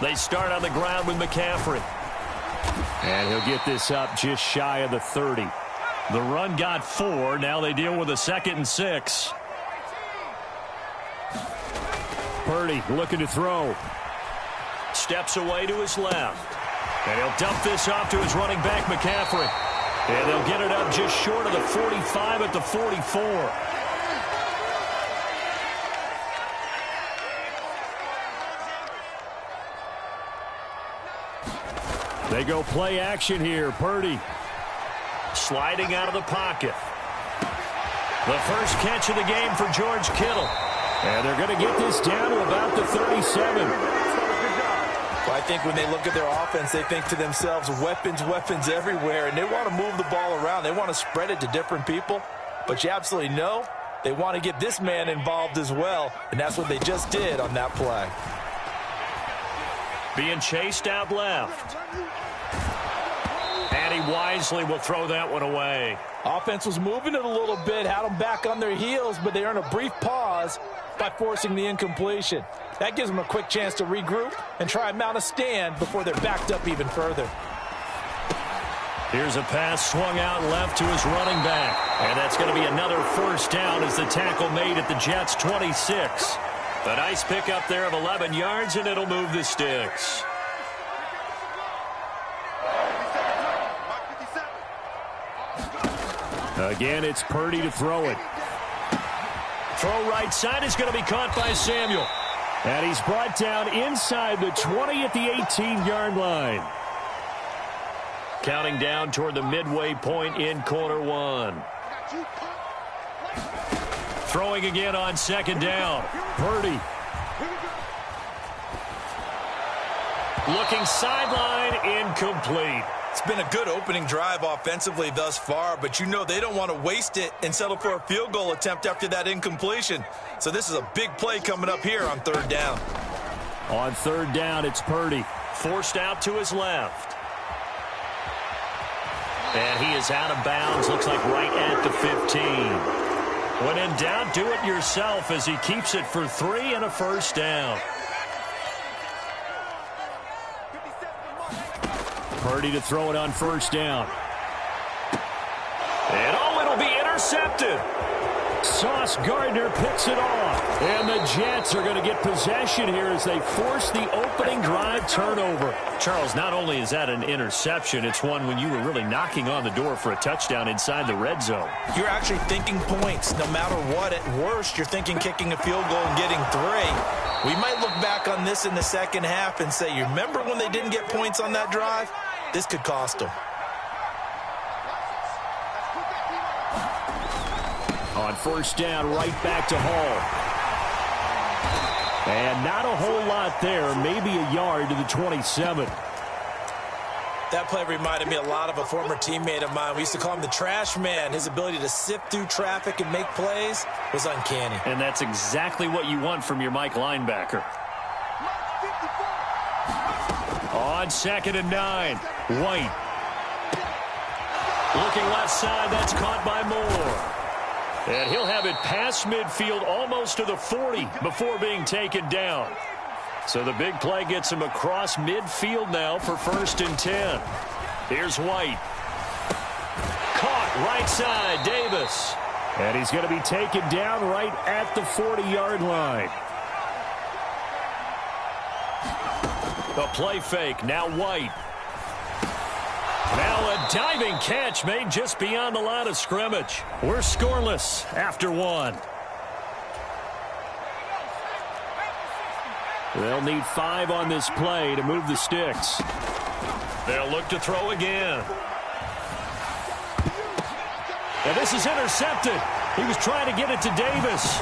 They start on the ground with McCaffrey. And he'll get this up just shy of the 30. The run got 4. Now they deal with a 2nd and 6. Purdy looking to throw. Steps away to his left. And he'll dump this off to his running back, McCaffrey. And they'll get it up just short of the 45 at the 44. They go play action here. Purdy sliding out of the pocket. The first catch of the game for George Kittle. And they're going to get this down to about the 37. Well, I think when they look at their offense, they think to themselves, weapons, weapons everywhere, and they want to move the ball around. They want to spread it to different people, but you absolutely know they want to get this man involved as well, and that's what they just did on that play. Being chased out left. And he wisely will throw that one away. Offense was moving it a little bit, had them back on their heels, but they earned a brief pause by forcing the incompletion. That gives them a quick chance to regroup and try and mount a stand before they're backed up even further. Here's a pass swung out left to his running back. And that's going to be another first down as the tackle made at the Jets' 26. A nice pickup there of 11 yards, and it'll move the sticks. Again, it's Purdy to throw it. Throw right side is going to be caught by Samuel. And he's brought down inside the 20 at the 18-yard line. Counting down toward the midway point in quarter one. Throwing again on second down. Purdy. Looking sideline, incomplete. It's been a good opening drive offensively thus far, but you know they don't want to waste it and settle for a field goal attempt after that incompletion. So this is a big play coming up here on third down. On third down, it's Purdy. Forced out to his left. And he is out of bounds, looks like right at the 15. When in doubt, do it yourself as he keeps it for 3 and a first down. Purdy to throw it on first down. And it'll be intercepted. Sauce Gardner picks it off. And the Jets are going to get possession here as they force the opening drive turnover. Charles, not only is that an interception, it's one when you were really knocking on the door for a touchdown inside the red zone. You're actually thinking points no matter what. At worst, you're thinking kicking a field goal and getting 3. We might look back on this in the second half and say, you remember when they didn't get points on that drive? This could cost them. On first down, right back to Hall. And not a whole lot there, maybe a yard to the 27. That play reminded me a lot of a former teammate of mine. We used to call him the trash man. His ability to sift through traffic and make plays was uncanny. And that's exactly what you want from your Mike linebacker. On second and 9, White. Looking left side, that's caught by Moore. And he'll have it past midfield almost to the 40 before being taken down. So the big play gets him across midfield now for first and 10. Here's White. Caught right side, Davis. And he's going to be taken down right at the 40-yard line. The play fake, now White. Now a diving catch made just beyond the line of scrimmage. We're scoreless after 1. They'll need 5 on this play to move the sticks. They'll look to throw again. And this is intercepted. He was trying to get it to Davis.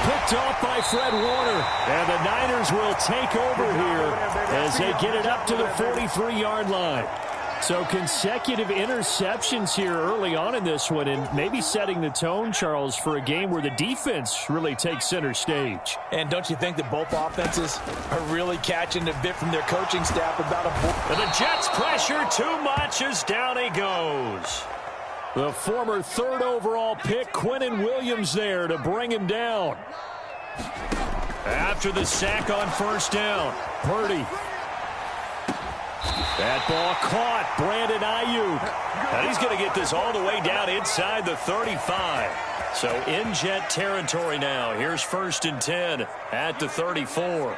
Picked off by Fred Warner. And the Niners will take over here as they get it up to the 43-yard line. So consecutive interceptions here early on in this one, and maybe setting the tone, Charles, for a game where the defense really takes center stage. And don't you think that both offenses are really catching a bit from their coaching staff about a... And the Jets pressure too much as down he goes. The former 3rd overall pick, Quinnen Williams, there to bring him down. After the sack on first down, Purdy. That ball caught. Brandon Ayuk. And he's going to get this all the way down inside the 35. So in Jet territory now. Here's first and 10 at the 34.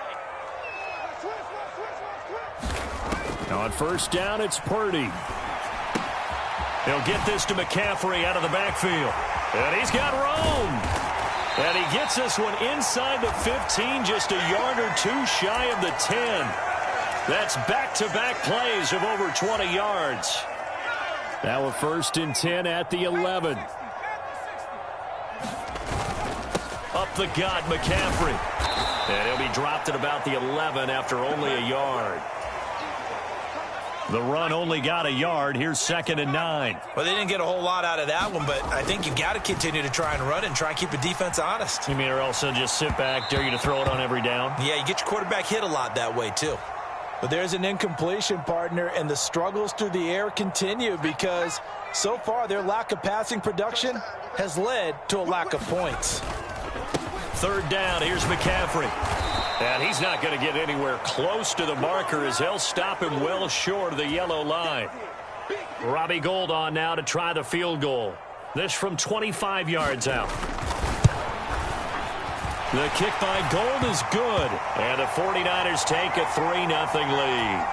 On first down, it's Purdy. He'll get this to McCaffrey out of the backfield. And he's got room. And he gets this one inside the 15, just a yard or 2 shy of the 10. That's back-to-back plays of over 20 yards. Now a first and 10 at the 11. Up the gut, McCaffrey. And he'll be dropped at about the 11 after only a yard. The run only got a yard. Here's second and 9. Well, they didn't get a whole lot out of that one, but I think you got to continue to try and run it and try and keep the defense honest. You mean or else they'll just sit back, dare you to throw it on every down? Yeah, you get your quarterback hit a lot that way, too. But there's an incompletion, partner, and the struggles through the air continue because so far their lack of passing production has led to a lack of points. Third down, here's McCaffrey. And he's not going to get anywhere close to the marker as they'll stop him well short of the yellow line. Robbie Gould on now to try the field goal. This from 25 yards out. The kick by Gould is good. And the 49ers take a 3-0 lead.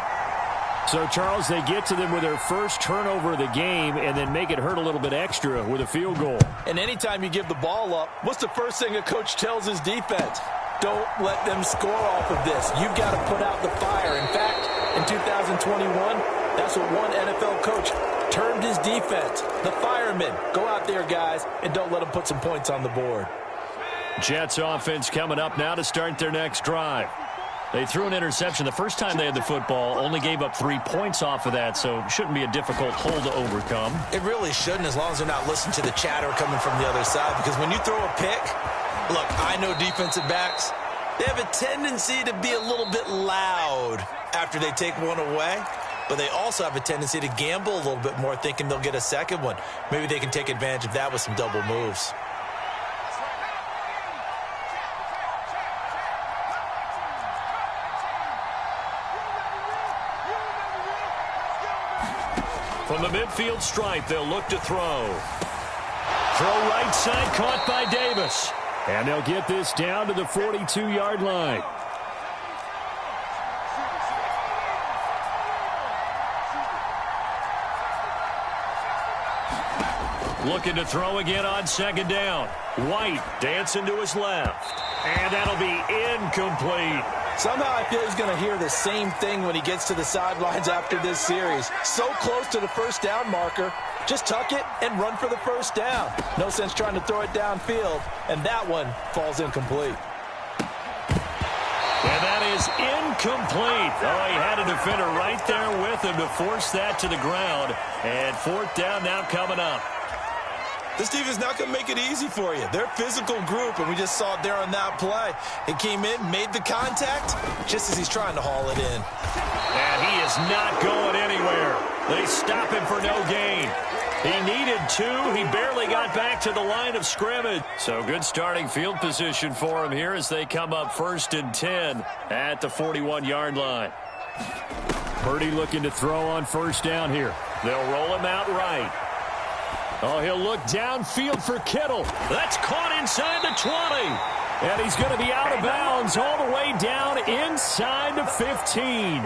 So, Charles, they get to them with their first turnover of the game and then make it hurt a little bit extra with a field goal. And anytime you give the ball up, what's the first thing a coach tells his defense? Don't let them score off of this. You've got to put out the fire. In fact, in 2021, that's what one NFL coach termed his defense. The firemen. Go out there, guys, and don't let them put some points on the board. Jets offense coming up now to start their next drive. They threw an interception the first time they had the football, only gave up 3 points off of that, so it shouldn't be a difficult hole to overcome. It really shouldn't, as long as they're not listening to the chatter coming from the other side, because when you throw a pick, look, I know defensive backs, they have a tendency to be a little bit loud after they take one away, but they also have a tendency to gamble a little bit more, thinking they'll get a second one. Maybe they can take advantage of that with some double moves. From the midfield stripe, they'll look to throw. Throw right side, caught by Davis. And they'll get this down to the 42-yard line. Looking to throw again on second down. White dancing to his left. And that'll be incomplete. Somehow I feel he's going to hear the same thing when he gets to the sidelines after this series. So close to the first down marker. Just tuck it and run for the first down. No sense trying to throw it downfield. And that one falls incomplete. And that is incomplete. Oh, he had a defender right there with him to force that to the ground. And fourth down now coming up. This defense is not going to make it easy for you. They're a physical group, and we just saw it there on that play. It came in, made the contact, just as he's trying to haul it in. And he is not going anywhere. They stop him for no gain. He needed 2. He barely got back to the line of scrimmage. So good starting field position for him here as they come up 1st and 10 at the 41-yard line. Purdy looking to throw on first down here. They'll roll him out right. Oh, he'll look downfield for Kittle. That's caught inside the 20. And he's going to be out of bounds all the way down inside the 15.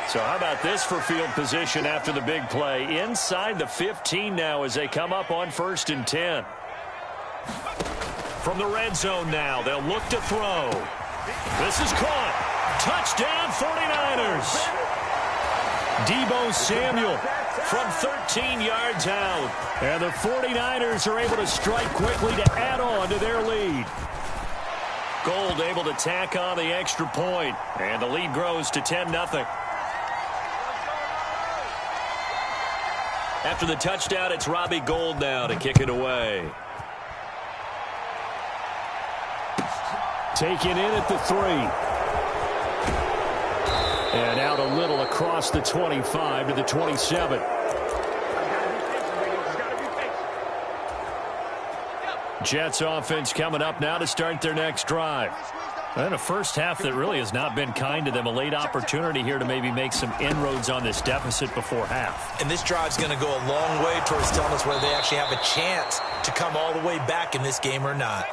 So how about this for field position after the big play? Inside the 15 now as they come up on 1st and 10. From the red zone now, they'll look to throw. This is caught. Touchdown 49ers. Deebo Samuel from 13 yards out. And the 49ers are able to strike quickly to add on to their lead. Gold able to tack on the extra point. And the lead grows to 10-0. After the touchdown, it's Robbie Gould now to kick it away. Taken in at the 3. And out a little across the 25 to the 27. Jets offense coming up now to start their next drive. And a first half that really has not been kind to them. A late opportunity here to maybe make some inroads on this deficit before half. And this drive's going to go a long way towards telling us whether they actually have a chance to come all the way back in this game or not.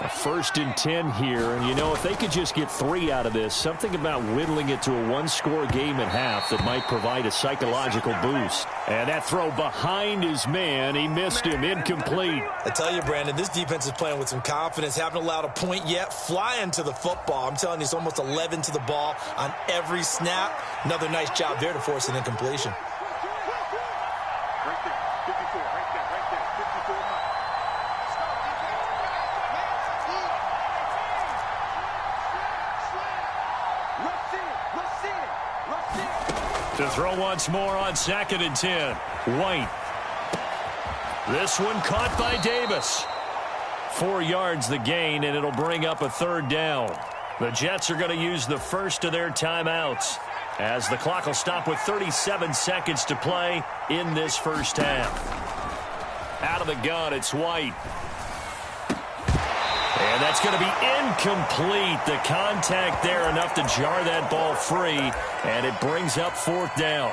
A 1st and 10 here, and you know, if they could just get 3 out of this, something about whittling it to a 1-score game at half that might provide a psychological boost. And that throw behind his man, he missed him, incomplete. I tell you, Brandon, this defense is playing with some confidence, haven't allowed a point yet, flying to the football. I'm telling you, it's almost 11 to the ball on every snap. Another nice job there to force an incompletion. Right there, 54, right there, 54. To throw once more on 2nd and 10. White. This one caught by Davis. 4 yards the gain, and it'll bring up a 3rd down. The Jets are going to use the first of their timeouts as the clock will stop with 37 seconds to play in this first half. Out of the gun, it's White. And that's going to be incomplete. The contact there enough to jar that ball free, and it brings up 4th down.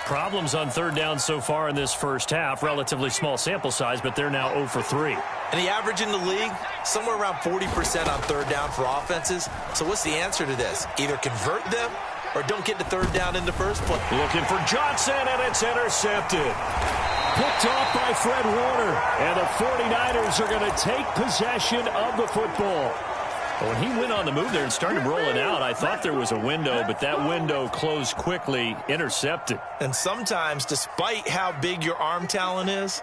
Problems on 3rd down so far in this first half. Relatively small sample size, but they're now 0 for 3. And the average in the league, somewhere around 40% on 3rd down for offenses. So what's the answer to this? Either convert them or don't get to third down in the first place. Looking for Johnson, and it's intercepted. Picked off by Fred Warner. And the 49ers are going to take possession of the football. When he went on the move there and started rolling out, I thought there was a window, but that window closed quickly, intercepted. And sometimes, despite how big your arm talent is,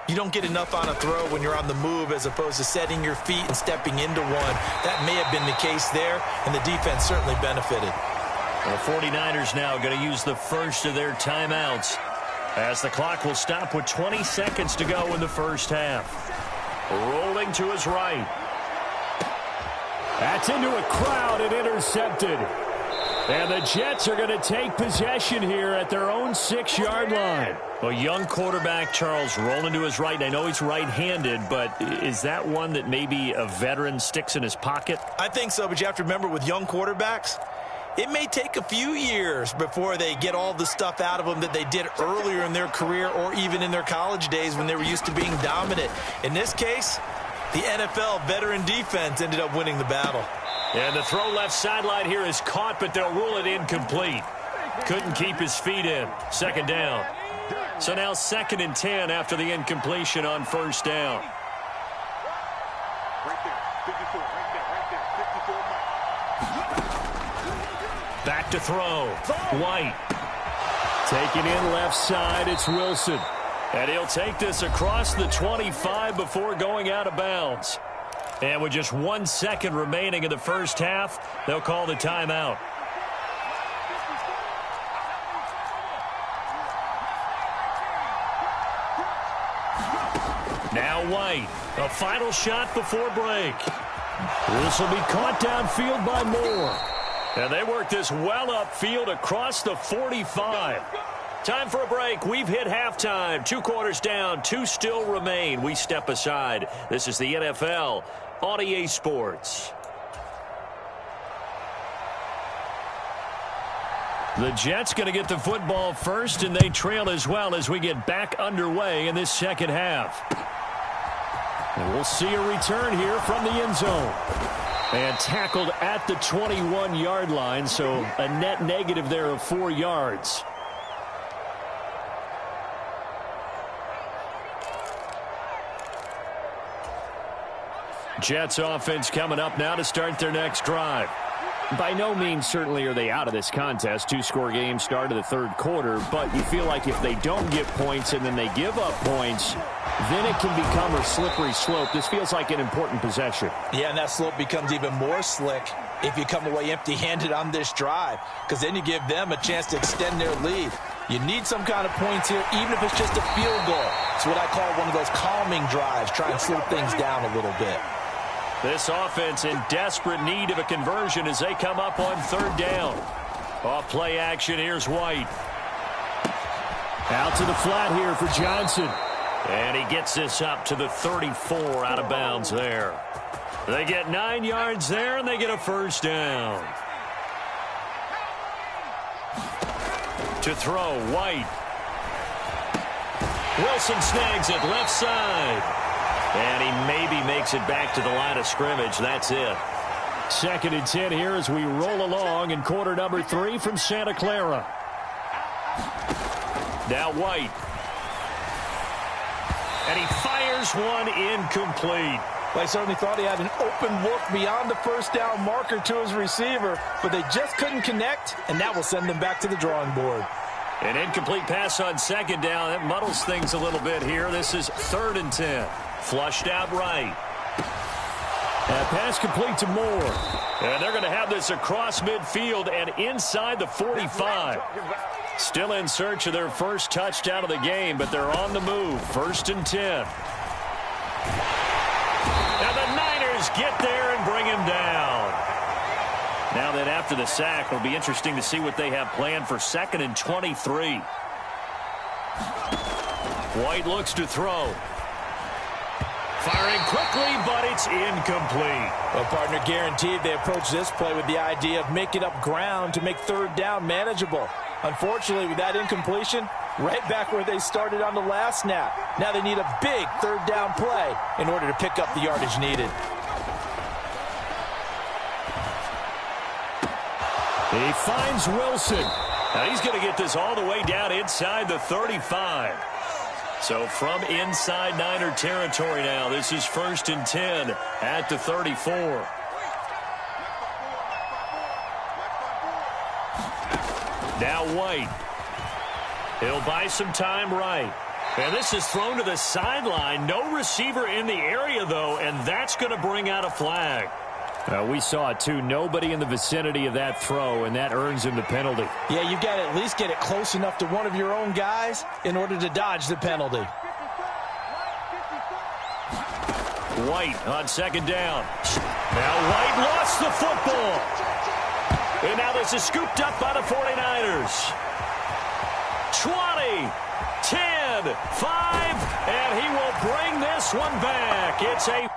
you don't get enough on a throw when you're on the move as opposed to setting your feet and stepping into one. That may have been the case there, and the defense certainly benefited. The 49ers now going to use the first of their timeouts as the clock will stop with 20 seconds to go in the first half. Rolling to his right. That's into a crowd and intercepted. And the Jets are going to take possession here at their own 6-yard line. A young quarterback, Charles, rolling to his right. I know he's right-handed, but is that one that maybe a veteran sticks in his pocket? I think so, but you have to remember with young quarterbacks, it may take a few years before they get all the stuff out of them that they did earlier in their career or even in their college days when they were used to being dominant. In this case, the NFL veteran defense ended up winning the battle. And the throw left sideline here is caught, but they'll rule it incomplete. Couldn't keep his feet in. Second down. So now 2nd and 10 after the incompletion on first down. Right there, 54, right there, 54. Back to throw. White. Taking in left side, it's Wilson. And he'll take this across the 25 before going out of bounds. And with just 1 second remaining in the first half, they'll call the timeout. Now White, a final shot before break. This will be caught downfield by Moore. And they work this well upfield across the 45. Time for a break. We've hit halftime. 2 quarters down, 2 still remain. We step aside. This is the NFL on EA Sports. The Jets going to get the football first, and they trail as well as we get back underway in this second half. And we'll see a return here from the end zone. And tackled at the 21-yard line, so a net negative there of 4 yards. Jets offense coming up now to start their next drive. By no means certainly are they out of this contest. 2-score game start of the third quarter, but you feel like if they don't get points and then they give up points, then it can become a slippery slope. This feels like an important possession. Yeah, and that slope becomes even more slick if you come away empty-handed on this drive, because then you give them a chance to extend their lead. You need some kind of points here, even if it's just a field goal. It's what I call one of those calming drives, try and slow things down a little bit. This offense in desperate need of a conversion as they come up on third down. Off play action, here's White. Out to the flat here for Johnson. And he gets this up to the 34 out of bounds there. They get 9 yards there, and they get a first down. To throw, White. Wilson snags it left side. And he maybe makes it back to the line of scrimmage. That's it. 2nd and 10 here as we roll along in quarter number 3 from Santa Clara. Now White. And he fires one incomplete. Well, I certainly thought he had an open look beyond the first down marker to his receiver, but they just couldn't connect, and that will send them back to the drawing board. An incomplete pass on second down. That muddles things a little bit here. This is 3rd and 10. Flushed out right. That pass complete to Moore. And they're going to have this across midfield and inside the 45. Still in search of their first touchdown of the game, but they're on the move. 1st and 10. Now the Niners get there and bring him down. Now that after the sack, it'll be interesting to see what they have planned for 2nd and 23. White looks to throw. Firing quickly, but it's incomplete. Well, partner, guaranteed they approach this play with the idea of making up ground to make third down manageable. Unfortunately, with that incompletion, right back where they started on the last snap. Now they need a big third down play in order to pick up the yardage needed. He finds Wilson. Now he's going to get this all the way down inside the 35. So from inside Niner territory now, this is 1st and 10 at the 34. Now White. He'll buy some time right. And this is thrown to the sideline. No receiver in the area, though, and that's going to bring out a flag. We saw it, too. Nobody in the vicinity of that throw, and that earns him the penalty. Yeah, you've got to at least get it close enough to one of your own guys in order to dodge the penalty. White on 2nd down. Now White lost the football. And now this is scooped up by the 49ers. 20, 10, 5, and he will bring this one back. It's a